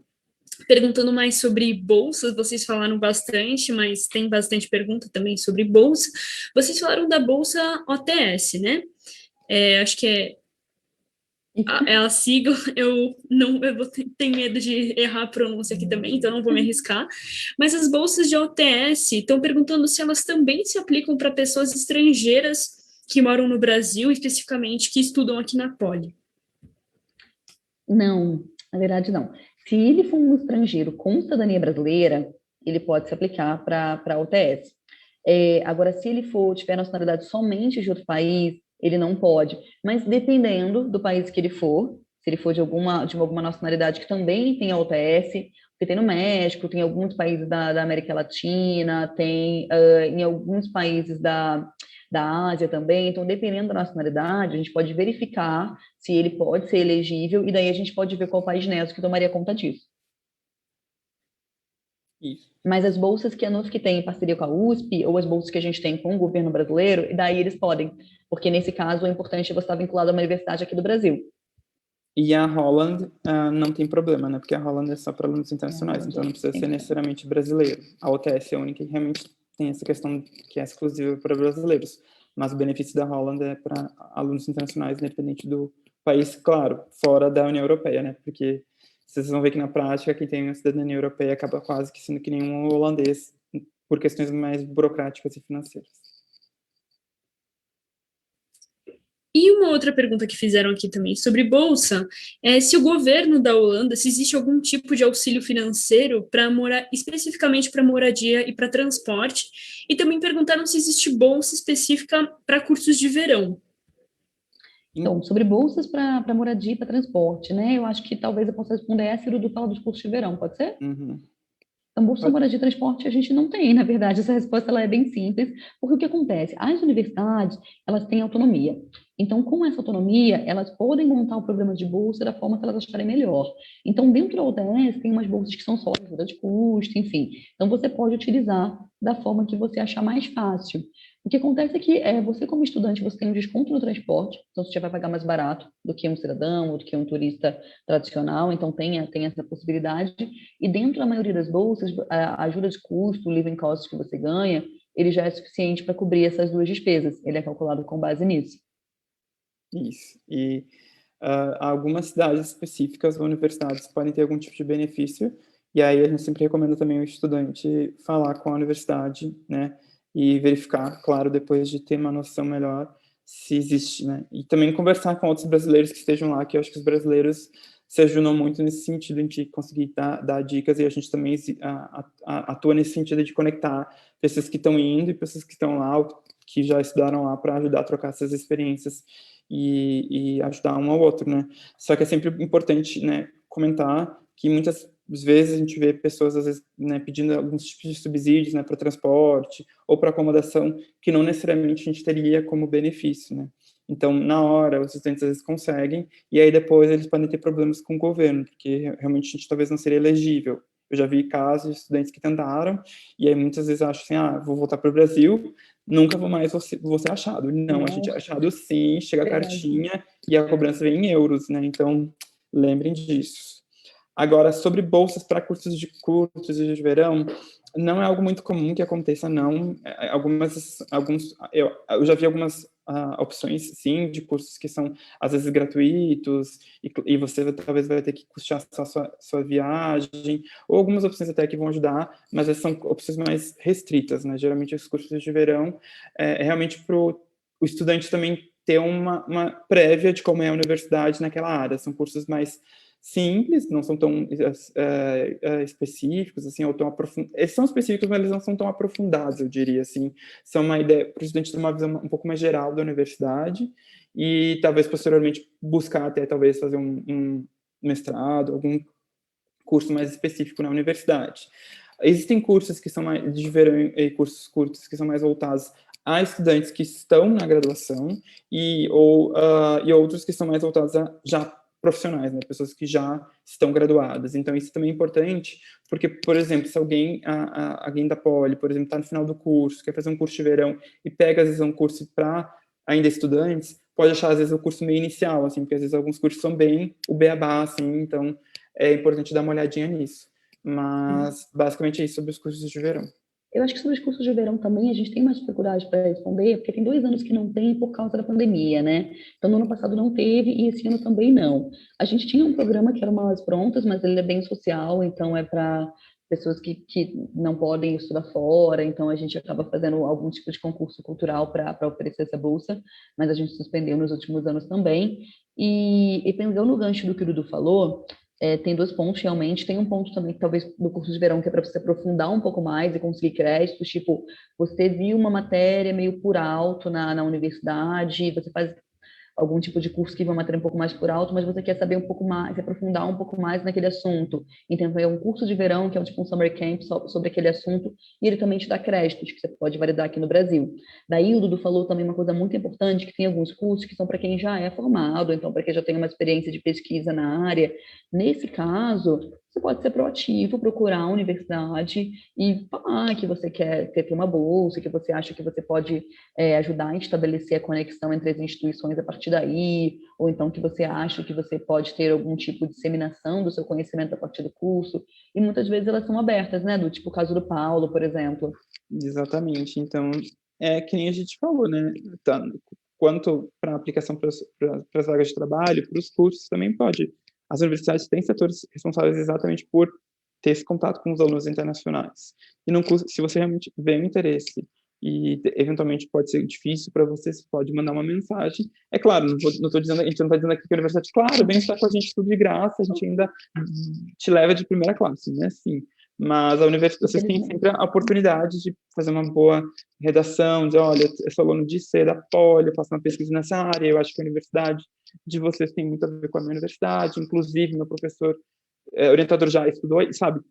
perguntando mais sobre bolsas, vocês falaram bastante, mas tem bastante pergunta também sobre bolsa. Vocês falaram da bolsa OTS, né? Acho que é é a sigla, tenho medo de errar a pronúncia aqui também, então não vou me arriscar. Mas as bolsas de OTS estão perguntando se elas também se aplicam para pessoas estrangeiras que moram no Brasil, especificamente que estudam aqui na Poli. Não, na verdade não. Se ele for um estrangeiro com cidadania brasileira, ele pode se aplicar para a UTS. Agora, se ele tiver nacionalidade somente de outro país, ele não pode. Mas dependendo do país que ele for, se ele for de alguma nacionalidade que também tem a UTS, porque tem no México, tem em alguns países da América Latina, tem em alguns países da Ásia também, então dependendo da nacionalidade, a gente pode verificar se ele pode ser elegível, e daí a gente pode ver qual país neto que tomaria conta disso. Isso. Mas as bolsas que a NUFSC tem em parceria com a USP, ou as bolsas que a gente tem com o governo brasileiro, e daí eles podem, porque nesse caso é importante você estar vinculado a uma universidade aqui do Brasil. E a Holland não tem problema, né? Porque a Holland é só para alunos internacionais, então não precisa ser necessariamente brasileiro. A OTS é a única que realmente tem essa questão que é exclusiva para brasileiros. Mas o benefício da Holland é para alunos internacionais, independente do país, claro, fora da União Europeia, né? Porque vocês vão ver que na prática, quem tem a cidadania europeia acaba quase que sendo que nenhum holandês, por questões mais burocráticas e financeiras. E uma outra pergunta que fizeram aqui também sobre bolsa é se o governo da Holanda, se existe algum tipo de auxílio financeiro para especificamente para moradia e para transporte, e também perguntaram se existe bolsa específica para cursos de verão. Então, sobre bolsas para moradia e para transporte, né? Eu acho que talvez eu possa responder essa e o Dudu fala dos cursos de verão, pode ser? Uhum. Então, bolsa moradia e transporte a gente não tem, na verdade, essa resposta ela é bem simples, porque o que acontece? As universidades, elas têm autonomia. Então, com essa autonomia, elas podem montar o programa de bolsa da forma que elas acharem melhor. Então, dentro da UTS, tem umas bolsas que são só ajuda de custo, enfim. Então, você pode utilizar da forma que você achar mais fácil. O que acontece é que você, como estudante, você tem um desconto no transporte, então você já vai pagar mais barato do que um cidadão ou do que um turista tradicional, então tem essa possibilidade. E dentro da maioria das bolsas, a ajuda de custo, o living cost que você ganha, ele já é suficiente para cobrir essas duas despesas. Ele é calculado com base nisso. Isso. E algumas cidades específicas ou universidades podem ter algum tipo de benefício, e aí a gente sempre recomenda também o estudante falar com a universidade, né, e verificar, claro, depois de ter uma noção melhor se existe, né, e também conversar com outros brasileiros que estejam lá, que eu acho que os brasileiros se ajudam muito nesse sentido, de conseguir dar dicas, e a gente também atua nesse sentido de conectar pessoas que estão indo e pessoas que estão lá, que já estudaram lá, para ajudar a trocar essas experiências e ajudar um ao outro, né? Só que é sempre importante, né, comentar que muitas vezes a gente vê pessoas, às vezes, né, pedindo alguns tipos de subsídios, né, para transporte ou para acomodação, que não necessariamente a gente teria como benefício, né? Então, na hora, os estudantes às vezes conseguem, e aí depois eles podem ter problemas com o governo, porque realmente a gente talvez não seria elegível. Eu já vi casos de estudantes que tentaram, e aí muitas vezes acham assim, vou voltar para o Brasil, nunca vou mais vou ser achado. Não, a gente é achado sim, chega a cartinha e a cobrança vem em euros, né? Então, lembrem disso. Agora, sobre bolsas para cursos de verão, não é algo muito comum que aconteça, não. Eu já vi algumas opções, sim, de cursos que são, às vezes, gratuitos, e você talvez vai ter que custear sua viagem, ou algumas opções até que vão ajudar, mas essas são opções mais restritas, né? Geralmente, os cursos de verão é realmente para o estudante também ter uma prévia de como é a universidade naquela área. São cursos mais simples, não são tão específicos, assim, ou tão aprofundados. Eles são específicos, mas eles não são tão aprofundados, eu diria, assim. São uma ideia para o estudante ter uma visão um pouco mais geral da universidade e talvez posteriormente buscar até talvez fazer um mestrado, algum curso mais específico na universidade. Existem cursos que são mais de verão e cursos curtos que são mais voltados a estudantes que estão na graduação e outros que são mais voltados a já profissionais, né, pessoas que já estão graduadas. Então, isso também é importante, porque, por exemplo, se alguém da Poli, por exemplo, está no final do curso, quer fazer um curso de verão e pega, às vezes, um curso para ainda estudantes, pode achar, às vezes, o curso meio inicial, assim, porque, às vezes, alguns cursos são bem o beabá, assim, então é importante dar uma olhadinha nisso. Mas, basicamente, é isso sobre os cursos de verão. Eu acho que sobre os cursos de verão também a gente tem mais dificuldade para responder, porque tem 2 anos que não tem por causa da pandemia, né? Então, no ano passado não teve e esse ano também não. A gente tinha um programa que era uma Aulas Prontas, mas ele é bem social, então é para pessoas que não podem estudar fora, então a gente acaba fazendo algum tipo de concurso cultural para oferecer essa bolsa, mas a gente suspendeu nos últimos anos também. E pegando no gancho do que o Dudu falou, tem 2 pontos, realmente. Tem um ponto também, talvez, do curso de verão, que é para você aprofundar um pouco mais e conseguir créditos. Tipo, você viu uma matéria meio por alto na universidade, você faz algum tipo de curso que vai matéria um pouco mais por alto, mas você quer saber um pouco mais, se aprofundar um pouco mais naquele assunto. Então, é um curso de verão, que é tipo um summer camp sobre aquele assunto, e ele também te dá créditos, que você pode validar aqui no Brasil. Daí, o Dudu falou também uma coisa muito importante, que tem alguns cursos que são para quem já é formado, então para quem já tem uma experiência de pesquisa na área. Nesse caso, você pode ser proativo, procurar a universidade e falar que você quer ter uma bolsa, que você acha que você pode ajudar a estabelecer a conexão entre as instituições a partir daí, ou então que você acha que você pode ter algum tipo de disseminação do seu conhecimento a partir do curso, e muitas vezes elas são abertas, né, do tipo o caso do Paulo, por exemplo. Exatamente. Então, é que nem a gente falou, né? Tá, quanto para a aplicação para as vagas de trabalho, para os cursos, também pode. As universidades têm setores responsáveis exatamente por ter esse contato com os alunos internacionais. E num curso, se você realmente vê um interesse e eventualmente pode ser difícil para você, você pode mandar uma mensagem. É claro, não estou dizendo, a gente não está dizendo aqui que a universidade, claro, vem estar com a gente tudo de graça, a gente ainda te leva de primeira classe, né? Sim. Mas a universidade, vocês têm sempre a oportunidade de fazer uma boa redação, de, olha, eu sou aluno de C da Poli, eu faço uma pesquisa nessa área, eu acho que a universidade de vocês tem muito a ver com a minha universidade, inclusive meu professor orientador já estudou, sabe?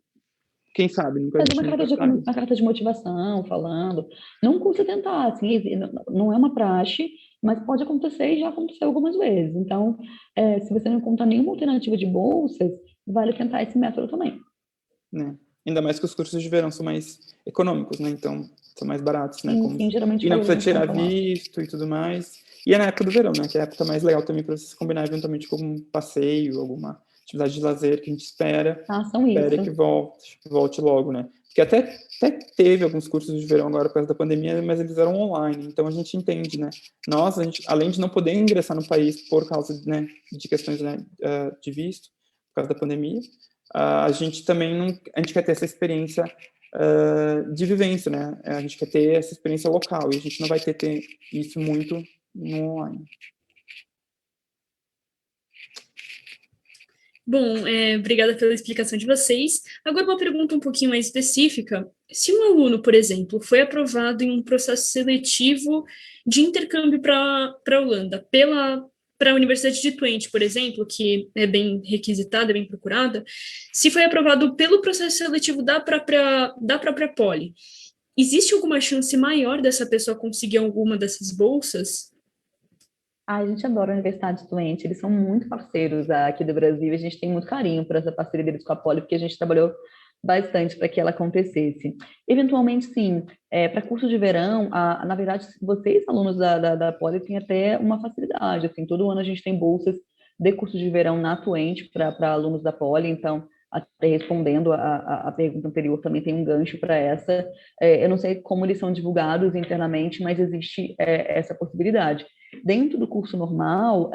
Quem sabe, nunca a Fazer gente nunca sabe. uma carta de motivação, falando. Não custa tentar, assim, não é uma praxe, mas pode acontecer e já aconteceu algumas vezes. Então, se você não encontrar nenhuma alternativa de bolsas, vale tentar esse método também. Né? Ainda mais que os cursos de verão são mais econômicos, né? Então, são mais baratos, né? Sim, geralmente E não valores precisa não são tirar tão altos. visto e tudo mais. E é na época do verão, né? Que é a época mais legal também para vocês combinar eventualmente com algum passeio, alguma atividade de lazer que a gente Façam espera que isso. volte logo, né? Porque até teve alguns cursos de verão agora por causa da pandemia, mas eles eram online, então a gente entende, né? Nós, além de não poder ingressar no país por causa, né, de questões, né, de visto, por causa da pandemia, a gente também não, a gente quer ter essa experiência de vivência, né? A gente quer ter essa experiência local e a gente não vai ter isso muito no online. Bom, obrigada pela explicação de vocês. Agora, uma pergunta um pouquinho mais específica. Se um aluno, por exemplo, foi aprovado em um processo seletivo de intercâmbio para a Holanda, para a Universidade de Twente, por exemplo, que é bem requisitada, bem procurada, se foi aprovado pelo processo seletivo da própria Poli, existe alguma chance maior dessa pessoa conseguir alguma dessas bolsas? A gente adora a Universidade Estudiantes, eles são muito parceiros aqui do Brasil, a gente tem muito carinho por essa parceria deles com a Poli, porque a gente trabalhou bastante para que ela acontecesse. Eventualmente, sim, para curso de verão, na verdade, vocês, alunos da Poli, têm até uma facilidade, assim, todo ano a gente tem bolsas de curso de verão na Atuente para alunos da Poli, então, até respondendo a pergunta anterior, também tem um gancho para essa. Eu não sei como eles são divulgados internamente, mas existe essa possibilidade. Dentro do curso normal,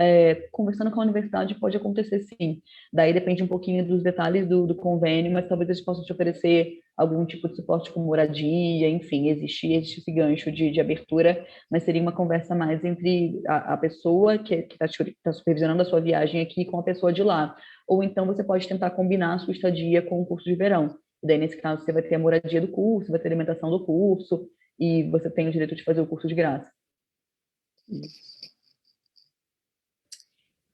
conversando com a universidade pode acontecer sim. Daí depende um pouquinho dos detalhes do convênio, mas talvez eles possam te oferecer algum tipo de suporte com moradia, enfim, existe esse gancho de abertura, mas seria uma conversa mais entre a pessoa que está supervisionando a sua viagem aqui com a pessoa de lá. Ou então você pode tentar combinar a sua estadia com o curso de verão. E daí, nesse caso, você vai ter a moradia do curso, vai ter a alimentação do curso, e você tem o direito de fazer o curso de graça.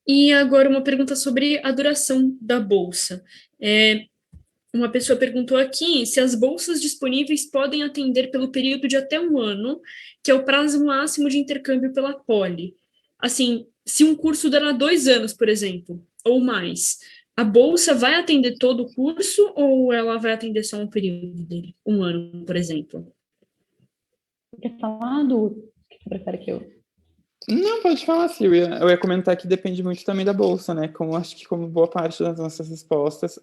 E agora uma pergunta sobre a duração da bolsa. Uma pessoa perguntou aqui se as bolsas disponíveis podem atender pelo período de até 1 ano, que é o prazo máximo de intercâmbio pela Poli. Assim, se um curso durar 2 anos, por exemplo, ou mais, a bolsa vai atender todo o curso ou ela vai atender só um período dele? 1 ano, por exemplo. Quer falar do que você prefere que eu... Não, pode falar, sim. Eu ia comentar que depende muito também da bolsa, né? Como acho que como boa parte das nossas respostas,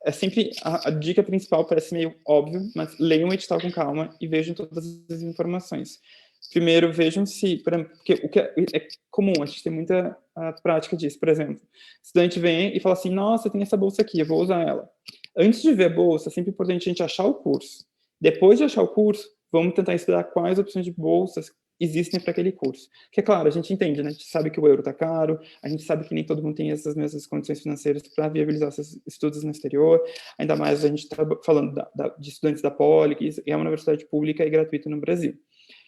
é sempre a dica principal, parece meio óbvio, mas leiam o edital com calma e vejam todas as informações. Primeiro, vejam se, porque o que é comum, a gente tem muita prática disso, por exemplo, o estudante vem e fala assim, nossa, tem essa bolsa aqui, eu vou usar ela. Antes de ver a bolsa, é sempre importante a gente achar o curso. Depois de achar o curso, vamos tentar estudar quais opções de bolsas existem para aquele curso. Porque, claro, a gente entende, né? A gente sabe que o euro está caro, a gente sabe que nem todo mundo tem essas mesmas condições financeiras para viabilizar seus estudos no exterior, ainda mais a gente está falando de estudantes da Poli, que é uma universidade pública e gratuita no Brasil.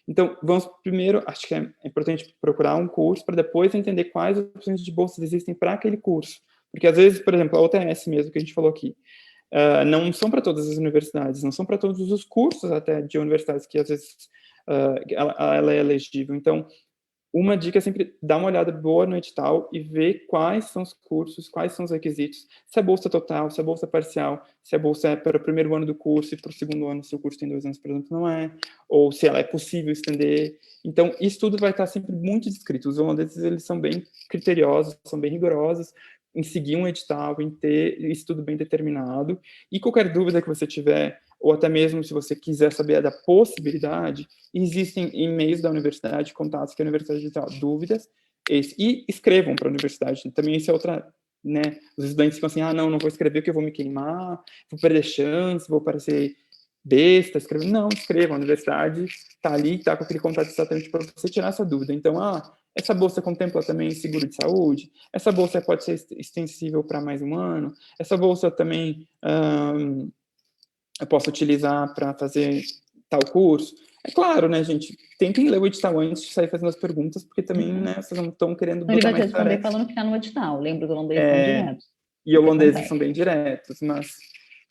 Então, vamos primeiro, acho que é importante procurar um curso para depois entender quais opções de bolsas existem para aquele curso. Porque, às vezes, por exemplo, a UTS mesmo, que a gente falou aqui, não são para todas as universidades, não são para todos os cursos até de universidades que, às vezes, ela é elegível. Então, uma dica é sempre dar uma olhada boa no edital e ver quais são os cursos, quais são os requisitos, se é bolsa total, se é bolsa parcial, se a bolsa é para o primeiro ano do curso e para o segundo ano, se o curso tem 2 anos, por exemplo, não é, ou se ela é possível estender. Então, isso tudo vai estar sempre muito descrito. Os holandeses, eles são bem criteriosos, são bem rigorosos em seguir um edital, em ter isso tudo bem determinado, e qualquer dúvida que você tiver, ou até mesmo se você quiser saber da possibilidade, existem e-mails da universidade, contatos que a universidade tem, dúvidas, e escrevam para a universidade. Também isso é outra, né? Os estudantes ficam assim, não vou escrever porque eu vou me queimar, vou perder chance, vou parecer besta, escrever. Não, escreva, a universidade está ali, está com aquele contato exatamente para você tirar essa dúvida. Então, essa bolsa contempla também seguro de saúde, essa bolsa pode ser extensível para mais um ano, essa bolsa também eu posso utilizar para fazer tal curso. É claro, né, gente? Tentem ler o edital antes de sair fazendo as perguntas, porque também, né, vocês não estão querendo Então, ele botar vai te mais responder tarefa. falando que está no edital. Lembra, os holandeses são diretos. E holandeses são bem diretos, mas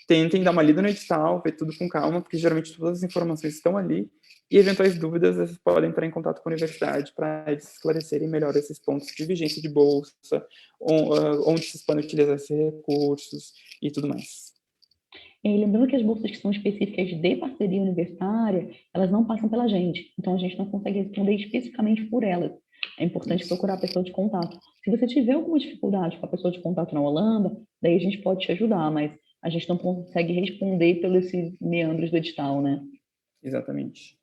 tentem dar uma lida no edital, ver tudo com calma, porque geralmente todas as informações estão ali, e eventuais dúvidas, vocês podem entrar em contato com a universidade para eles esclarecerem melhor esses pontos de vigência de bolsa, onde vocês podem utilizar esses recursos e tudo mais. E lembrando que as bolsas que são específicas de parceria universitária, elas não passam pela gente. Então, a gente não consegue responder especificamente por elas. É importante procurar a pessoa de contato. Se você tiver alguma dificuldade com a pessoa de contato na Holanda, daí a gente pode te ajudar, mas a gente não consegue responder pelos esses meandros do edital, né? Exatamente.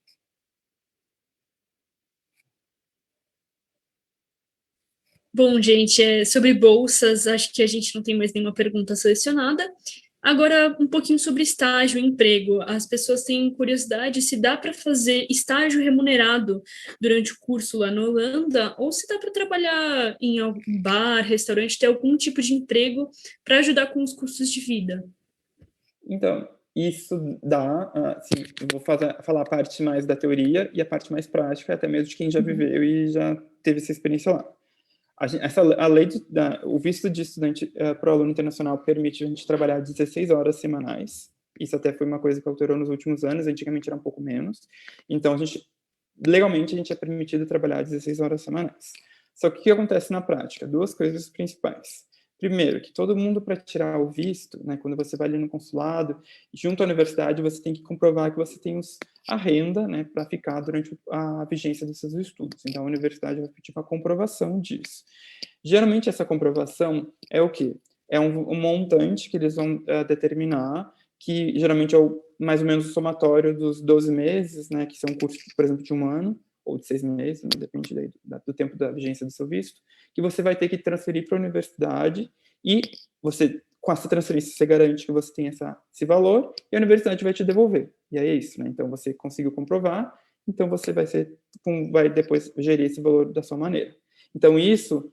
Bom, gente, sobre bolsas, acho que a gente não tem mais nenhuma pergunta selecionada. Agora, um pouquinho sobre estágio e emprego. As pessoas têm curiosidade se dá para fazer estágio remunerado durante o curso lá na Holanda, ou se dá para trabalhar em algum bar, restaurante, ter algum tipo de emprego para ajudar com os custos de vida. Então, isso dá, assim, eu vou falar a parte mais da teoria e a parte mais prática, até mesmo de quem já viveu e já teve essa experiência lá. A lei o visto de estudante para o aluno internacional permite a gente trabalhar 16 horas semanais. Isso até foi uma coisa que alterou nos últimos anos, antigamente era um pouco menos. Então, legalmente, a gente é permitido trabalhar 16 horas semanais. Só que o que acontece na prática? 2 coisas principais. Primeiro, que todo mundo, para tirar o visto, né, quando você vai ali no consulado, junto à universidade, você tem que comprovar que você tem a renda, né, para ficar durante a vigência dos seus estudos. Então, a universidade vai pedir uma comprovação disso. Geralmente, essa comprovação é o quê? É um montante que eles vão determinar, que geralmente é mais ou menos o somatório dos 12 meses, né, que são cursos, por exemplo, de 1 ano, ou de 6 meses, né, depende do tempo da vigência do seu visto, que você vai ter que transferir para a universidade e você, com essa transferência, você garante que você tem esse valor e a universidade vai te devolver. E aí é isso, né? Então, você conseguiu comprovar, então você vai depois gerir esse valor da sua maneira. Então, isso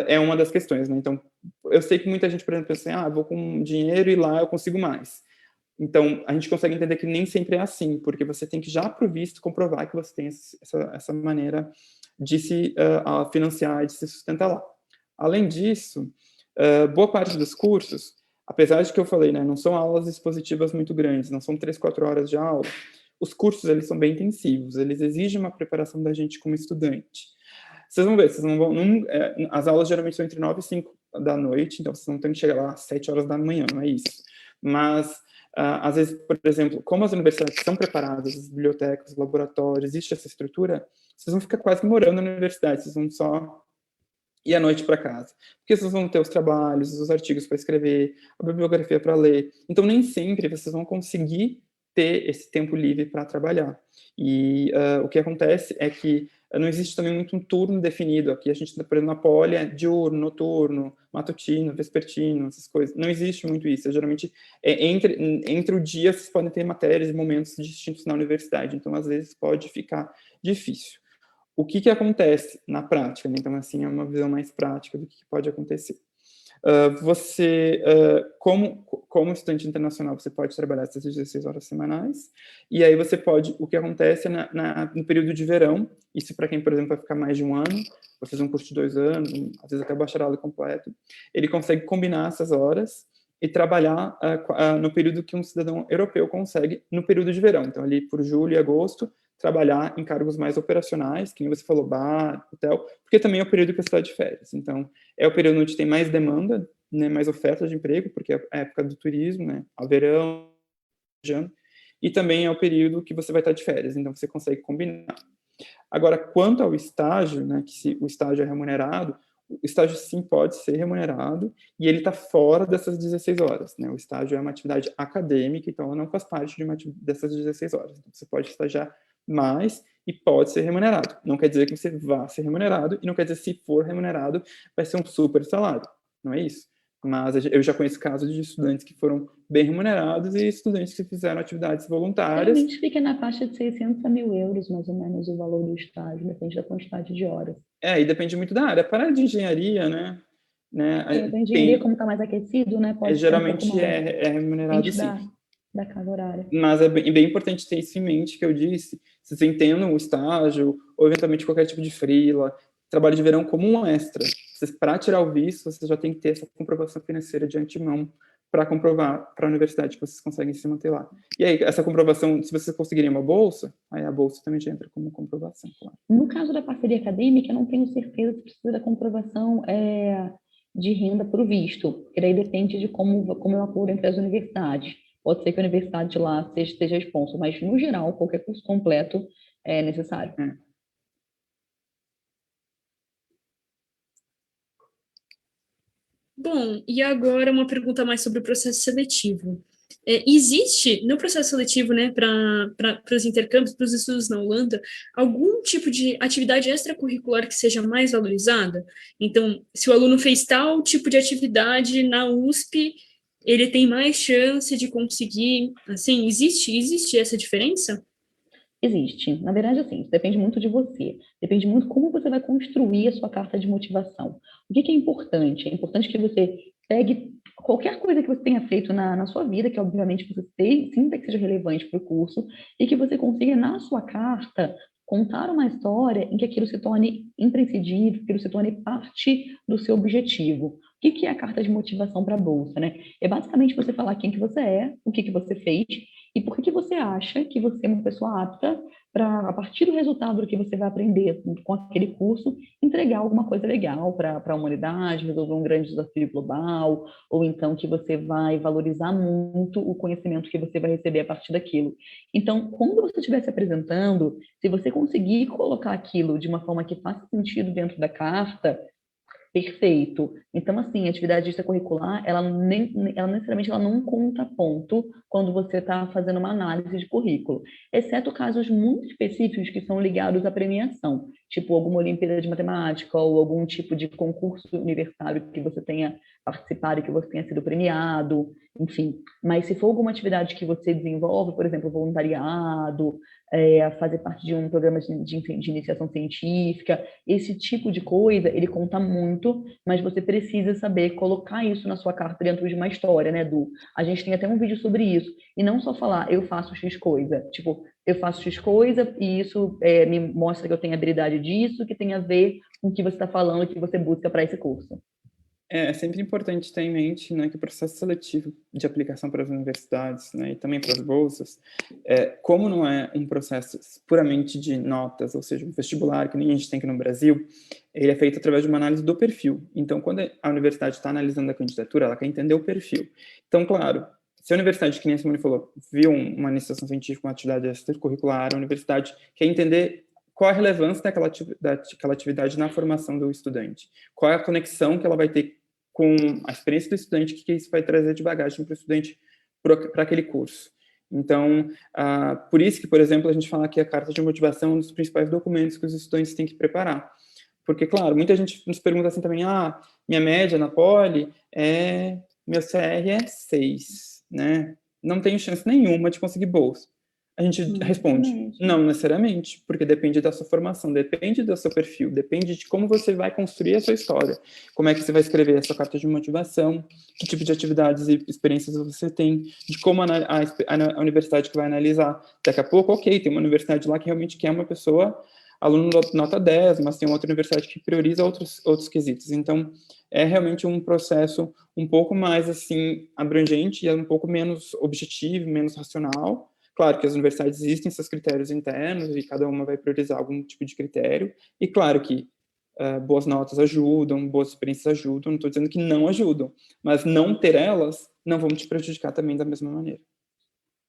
é uma das questões, né? Então, eu sei que muita gente, por exemplo, pensa assim, vou com dinheiro e lá eu consigo mais. Então, a gente consegue entender que nem sempre é assim, porque você tem que já, pro visto, comprovar que você tem essa maneira de se financiar, de se sustentar lá. Além disso, boa parte dos cursos, apesar de que eu falei, né, não são aulas expositivas muito grandes, não são 3, 4 horas de aula, os cursos, eles são bem intensivos, eles exigem uma preparação da gente como estudante. Vocês vão ver, as aulas geralmente são entre 9 e 5 da noite, então vocês não têm que chegar lá às 7 horas da manhã, não é isso. Mas às vezes, por exemplo, como as universidades são preparadas, as bibliotecas, os laboratórios, existe essa estrutura, vocês vão ficar quase morando na universidade, vocês vão só e à noite para casa. Porque vocês vão ter os trabalhos, os artigos para escrever, a bibliografia para ler. Então, nem sempre vocês vão conseguir ter esse tempo livre para trabalhar. E o que acontece é que não existe também muito um turno definido. Aqui a gente, por exemplo, na poli é diurno, noturno, matutino, vespertino, essas coisas. Não existe muito isso. Geralmente, entre o dia, vocês podem ter matérias e momentos distintos na universidade. Então, às vezes, pode ficar difícil. O que acontece na prática? Né? Então, assim, é uma visão mais prática do que pode acontecer. Como estudante internacional, você pode trabalhar essas 16 horas semanais, e aí você pode, o que acontece no período de verão, isso para quem, por exemplo, vai ficar mais de um ano, vai fazer um curso de 2 anos, às vezes até o bacharelado completo, ele consegue combinar essas horas e trabalhar no período que um cidadão europeu consegue no período de verão. Então, ali por julho e agosto, trabalhar em cargos mais operacionais, que nem você falou, bar, hotel, porque também é o período que você está de férias. Então, é o período onde tem mais demanda, né, mais oferta de emprego, porque é a época do turismo, né, ao verão, e também é o período que você vai estar de férias, então você consegue combinar. Agora, quanto ao estágio, né, que se o estágio é remunerado, o estágio sim pode ser remunerado e ele está fora dessas 16 horas. Né? O estágio é uma atividade acadêmica, então ela não faz parte dessas 16 horas. Então, você pode estagiar mais e pode ser remunerado. Não quer dizer que você vá ser remunerado e não quer dizer que se for remunerado vai ser um super salário. Não é isso. Mas eu já conheço casos de estudantes que foram bem remunerados e estudantes que fizeram atividades voluntárias. Geralmente fica na faixa de 600 a 1.000 euros, mais ou menos, o valor do estágio, depende da quantidade de horas. E depende muito da área. Para a área de engenharia, né? A engenharia, como está mais aquecido, né? Pode geralmente ser um pouco mais. é remunerado, sim. Da carga horária. Mas é bem importante ter isso em mente, que eu disse. Vocês entendam o estágio, ou eventualmente qualquer tipo de freela, trabalho de verão como um extra. Para tirar o visto, vocês já tem que ter essa comprovação financeira de antemão para comprovar para a universidade que vocês conseguem se manter lá. E aí, essa comprovação, se vocês conseguirem uma bolsa, aí a bolsa também já entra como comprovação. Claro. No caso da parceria acadêmica, eu não tenho certeza se precisa da comprovação de renda para o visto, porque daí depende de como é o acordo entre as universidades. Pode ser que a universidade lá seja sponsor, mas, no geral, qualquer curso completo é necessário. Bom, e agora uma pergunta mais sobre o processo seletivo. Existe, no processo seletivo, né, para os intercâmbios, para os estudos na Holanda, algum tipo de atividade extracurricular que seja mais valorizada? Então, se o aluno fez tal tipo de atividade na USP, ele tem mais chance de conseguir, assim, existe essa diferença? Existe. Na verdade, assim, isso depende muito de você. Depende muito como você vai construir a sua carta de motivação. O que é importante? É importante que você pegue qualquer coisa que você tenha feito na sua vida, que obviamente você sinta que seja relevante para o curso, e que você consiga, na sua carta, contar uma história em que aquilo se torne imprescindível, que aquilo se torne parte do seu objetivo. O que é a carta de motivação para a bolsa, né? É basicamente você falar quem que você é, o que você fez, e por que você acha que você é uma pessoa apta para, a partir do resultado do que você vai aprender com aquele curso, entregar alguma coisa legal para a humanidade, resolver um grande desafio global, ou então que você vai valorizar muito o conhecimento que você vai receber a partir daquilo. Então, quando você estiver se apresentando, se você conseguir colocar aquilo de uma forma que faça sentido dentro da carta, perfeito. Então, assim, a atividade extracurricular, ela necessariamente ela não conta ponto quando você está fazendo uma análise de currículo, exceto casos muito específicos que são ligados à premiação, tipo alguma Olimpíada de Matemática ou algum tipo de concurso universitário que você tenha participado e que você tenha sido premiado, enfim. Mas se for alguma atividade que você desenvolve, por exemplo, voluntariado, fazer parte de um programa de iniciação científica, esse tipo de coisa, ele conta muito, mas você precisa saber colocar isso na sua carta dentro de uma história, né, Du? A gente tem até um vídeo sobre isso, e não só falar, eu faço X coisa, tipo, eu faço X coisa e isso me mostra que eu tenho habilidade disso, que tem a ver com o que você está falando, que você busca para esse curso. É sempre importante ter em mente, né, que o processo seletivo de aplicação para as universidades, né, e também para as bolsas, como não é um processo puramente de notas, ou seja, um vestibular, que nem a gente tem aqui no Brasil, ele é feito através de uma análise do perfil. Então, quando a universidade está analisando a candidatura, ela quer entender o perfil. Então, claro, se a universidade, que nem a Simone falou, viu uma iniciação científica, uma atividade extracurricular, a universidade quer entender qual a relevância daquela atividade na formação do estudante? Qual é a conexão que ela vai ter com a experiência do estudante, o que isso vai trazer de bagagem para o estudante para aquele curso? Então, por isso que, por exemplo, a gente fala que a carta de motivação é um dos principais documentos que os estudantes têm que preparar. Porque, claro, muita gente nos pergunta assim também, minha média na Poli meu CR é 6, né? Não tenho chance nenhuma de conseguir bolsa. A gente responde, não necessariamente, porque depende da sua formação, depende do seu perfil, depende de como você vai construir a sua história, como é que você vai escrever a sua carta de motivação, que tipo de atividades e experiências você tem, de como a universidade que vai analisar. Daqui a pouco, ok, tem uma universidade lá que realmente quer uma pessoa, aluno nota 10, mas tem outra universidade que prioriza outros quesitos. Então, é realmente um processo um pouco mais, assim, abrangente e um pouco menos objetivo, menos racional. Claro que as universidades existem seus critérios internos e cada uma vai priorizar algum tipo de critério. E claro que boas notas ajudam, boas experiências ajudam, não estou dizendo que não ajudam, mas não ter elas não vão te prejudicar também da mesma maneira.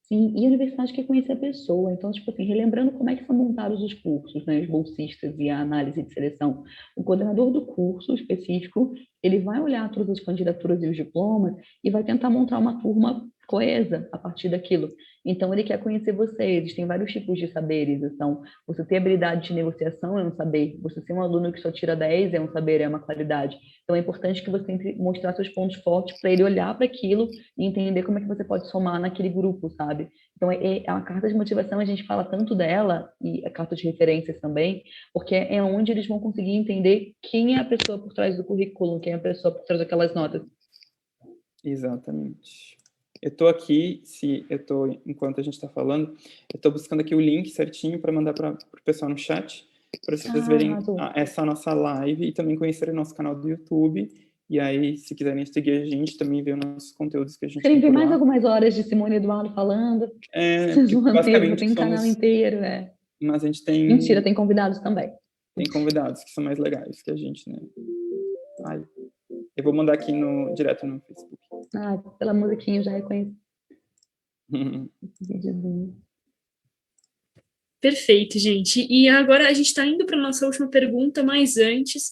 Sim, e a universidade quer conhecer a pessoa. Então, tipo assim, relembrando como é que são montados os cursos, né, os bolsistas e a análise de seleção. O coordenador do curso específico, ele vai olhar todas as candidaturas e os diplomas e vai tentar montar uma turma coesa a partir daquilo. Então, ele quer conhecer você. Existem vários tipos de saberes. Então, você ter habilidade de negociação é um saber. Você ser um aluno que só tira 10 é um saber, é uma qualidade. Então, é importante que você sempre mostrar seus pontos fortes para ele olhar para aquilo e entender como é que você pode somar naquele grupo, sabe? Então, a carta de motivação, a gente fala tanto dela, e a carta de referências também, porque é onde eles vão conseguir entender quem é a pessoa por trás do currículo, quem é a pessoa por trás daquelas notas. Exatamente. Eu estou aqui, enquanto a gente está falando, eu estou buscando aqui o link certinho para mandar para o pessoal no chat, para vocês verem essa nossa live e também conhecerem o nosso canal do YouTube. E aí, se quiserem seguir a gente, também ver os nossos conteúdos que a gente Querem tem ver por mais lá. algumas horas de Simone Eduardo falando? Vocês vão Basicamente, tem um canal inteiro, Mas a gente tem... Mentira, tem convidados também. Tem convidados que são mais legais que a gente, né? Eu vou mandar aqui direto no Facebook. Pela musiquinha eu já reconheci. Perfeito, gente. E agora a gente está indo para a nossa última pergunta, mas antes,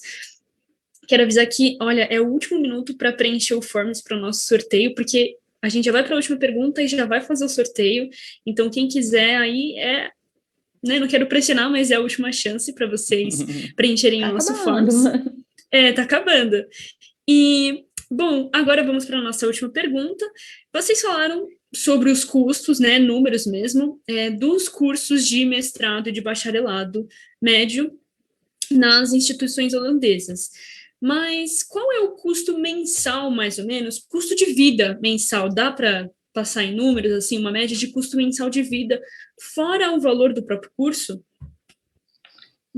quero avisar que, olha, é o último minuto para preencher o forms para o nosso sorteio, porque a gente já vai para a última pergunta e já vai fazer o sorteio. Então, quem quiser aí né, não quero pressionar, mas é a última chance para vocês preencherem o nosso forms. Tá acabando. E, bom, agora vamos para a nossa última pergunta. Vocês falaram sobre os custos, né, números mesmo, dos cursos de mestrado e de bacharelado médio nas instituições holandesas. Mas qual é o custo mensal, mais ou menos? Custo de vida mensal, dá para passar em números, assim, uma média de custo mensal de vida, fora o valor do próprio curso?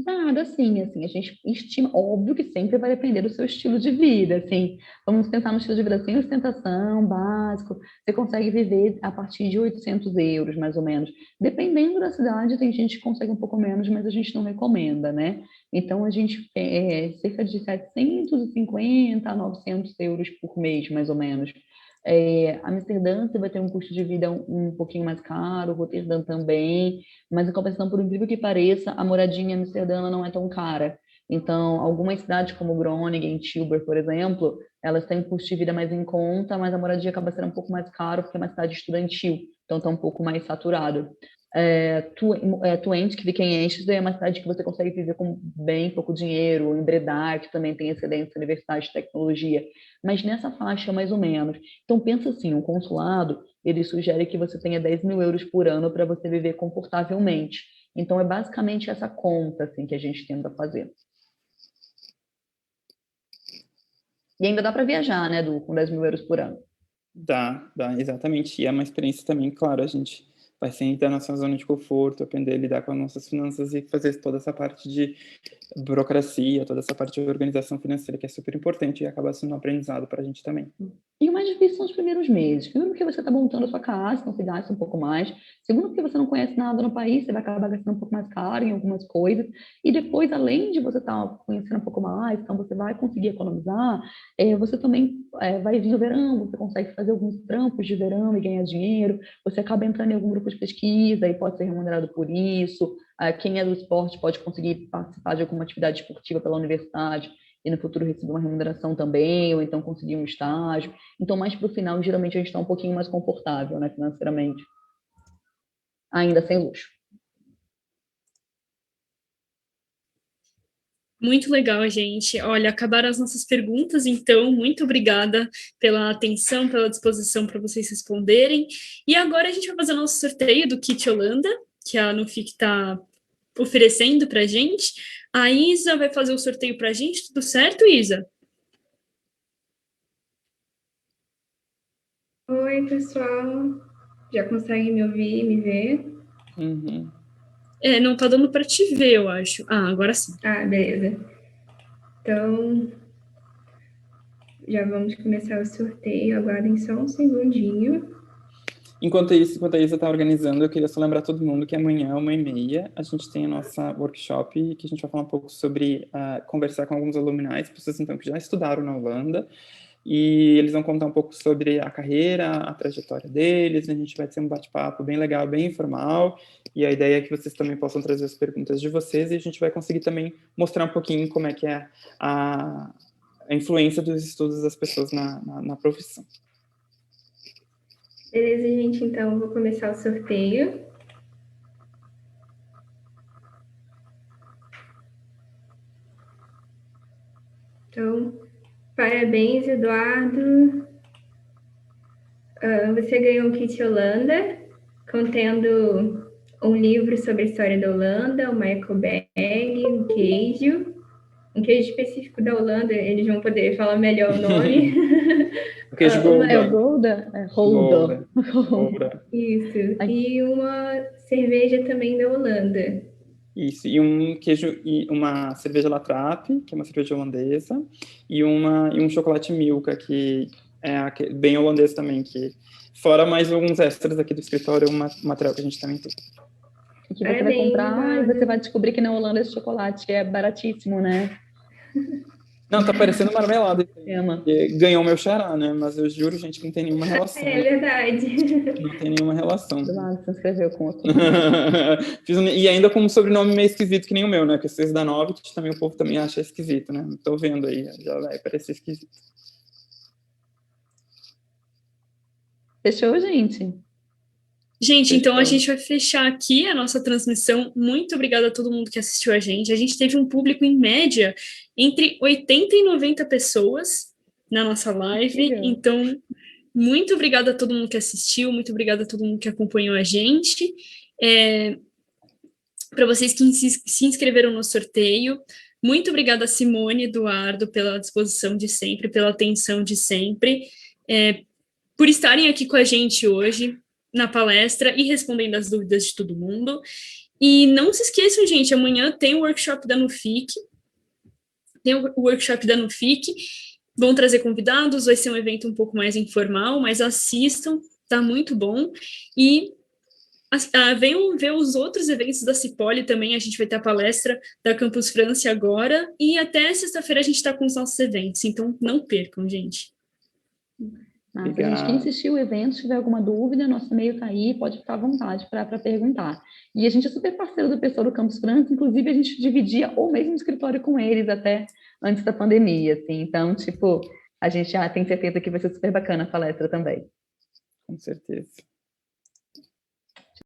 Nada, assim, a gente estima, óbvio que sempre vai depender do seu estilo de vida, assim, vamos pensar no estilo de vida sem ostentação, básico, você consegue viver a partir de 800 euros, mais ou menos, dependendo da cidade, tem gente que consegue um pouco menos, mas a gente não recomenda, né, então a gente cerca de 750 a 900 euros por mês, mais ou menos. Amsterdã você vai ter um custo de vida um pouquinho mais caro, Roterdã também, mas em compensação, por incrível que pareça, a moradia em Amsterdã ela não é tão cara. Então, algumas cidades como Groningen, Tilburg, por exemplo, elas têm um custo de vida mais em conta, mas a moradia acaba sendo um pouco mais caro porque é uma cidade estudantil, então está um pouco mais saturado. Twente, que fica em Enschede, é uma cidade que você consegue viver com bem pouco dinheiro, em Breda, que também tem excelência Universidade de Tecnologia, mas nessa faixa mais ou menos. Então pensa assim, um consulado, ele sugere que você tenha 10 mil euros por ano para você viver confortavelmente. Então é basicamente essa conta assim, que a gente tenta fazer. E ainda dá para viajar, né, com 10 mil euros por ano. Dá, exatamente. E é uma experiência também, claro, a gente vai sempre estar na nossa zona de conforto, aprender a lidar com as nossas finanças e fazer toda essa parte de burocracia, toda essa parte de organização financeira, que é super importante e acaba sendo um aprendizado para a gente também. E o mais difícil são os primeiros meses. Primeiro porque você está montando a sua casa, então você gasta um pouco mais. Segundo porque você não conhece nada no país, você vai acabar gastando um pouco mais caro em algumas coisas. E depois, além de você estar conhecendo um pouco mais, então você vai conseguir economizar, você também vai vir o verão, você consegue fazer alguns trampos de verão e ganhar dinheiro, você acaba entrando em algum grupo de pesquisa e pode ser remunerado por isso. quem é do esporte pode conseguir participar de alguma atividade esportiva pela universidade e no futuro receber uma remuneração também, ou então conseguir um estágio. Então, mais para o final, geralmente a gente está um pouquinho mais confortável, né, financeiramente. Ainda sem luxo. Muito legal, gente. Olha, acabaram as nossas perguntas, então, muito obrigada pela atenção, pela disposição para vocês responderem. E agora a gente vai fazer o nosso sorteio do Kit Holanda, que a Nufic está oferecendo para a gente. A Isa vai fazer o sorteio para a gente, tudo certo, Isa? Oi, pessoal. Já consegue me ouvir, me ver? Uhum. Não tá dando para te ver, eu acho. Ah, agora sim. Ah, beleza. Então, já vamos começar o sorteio. Aguardem só um segundinho. Enquanto a Isa está organizando, eu queria só lembrar todo mundo que amanhã, 1h30, a gente tem a nossa workshop, que a gente vai falar um pouco sobre conversar com alguns alumni, pessoas então que já estudaram na Holanda, e eles vão contar um pouco sobre a carreira, a trajetória deles, a gente vai ter um bate-papo bem legal, bem informal, e a ideia é que vocês também possam trazer as perguntas de vocês, e a gente vai conseguir também mostrar um pouquinho como é que é a influência dos estudos das pessoas na profissão. Beleza, gente, então eu vou começar o sorteio. Então, parabéns, Eduardo. Você ganhou um kit Holanda, contendo um livro sobre a história da Holanda, uma eco bag, um queijo específico da Holanda, eles vão poder falar melhor o nome. O queijo Gouda. É o Gouda? Gouda. Isso. E uma cerveja também da Holanda. Isso, e um queijo, e uma cerveja Latrapp, que é uma cerveja holandesa, e um chocolate Milka, que é bem holandês também, que fora mais alguns extras aqui do escritório, um material que a gente também tem. Que você vai comprar e você vai descobrir que na Holanda esse chocolate é baratíssimo, né? Não, tá parecendo marmelada. Ganhou meu xará, né? Mas eu juro, gente, que não tem nenhuma relação. É verdade. Não tem nenhuma relação. Do lado, você escreveu com outro. E ainda com um sobrenome meio esquisito que nem o meu, né? Porque vocês da Novit também, o povo também acha esquisito, né? Tô vendo aí, já vai parecer esquisito. Fechou, gente? Gente, então a gente vai fechar aqui a nossa transmissão. Muito obrigada a todo mundo que assistiu a gente. A gente teve um público, em média, entre 80 e 90 pessoas na nossa live. Então, muito obrigada a todo mundo que assistiu, muito obrigada a todo mundo que acompanhou a gente. Para vocês que se inscreveram no sorteio, muito obrigada a Simone e Eduardo pela disposição de sempre, pela atenção de sempre, por estarem aqui com a gente hoje na palestra e respondendo as dúvidas de todo mundo. E não se esqueçam, gente, amanhã tem o workshop da Nufic, vão trazer convidados, vai ser um evento um pouco mais informal, mas assistam, tá muito bom. E venham ver os outros eventos da Cipolli também, a gente vai ter a palestra da Campus France agora, e até sexta-feira a gente está com os nossos eventos, então não percam, gente. Gente, quem assistiu o evento, se tiver alguma dúvida, nosso e-mail está aí, pode ficar à vontade para perguntar. E a gente é super parceiro do pessoal do Campus France, inclusive a gente dividia o mesmo escritório com eles até antes da pandemia, assim. Então, a gente já tem certeza que vai ser super bacana a palestra também. Com certeza.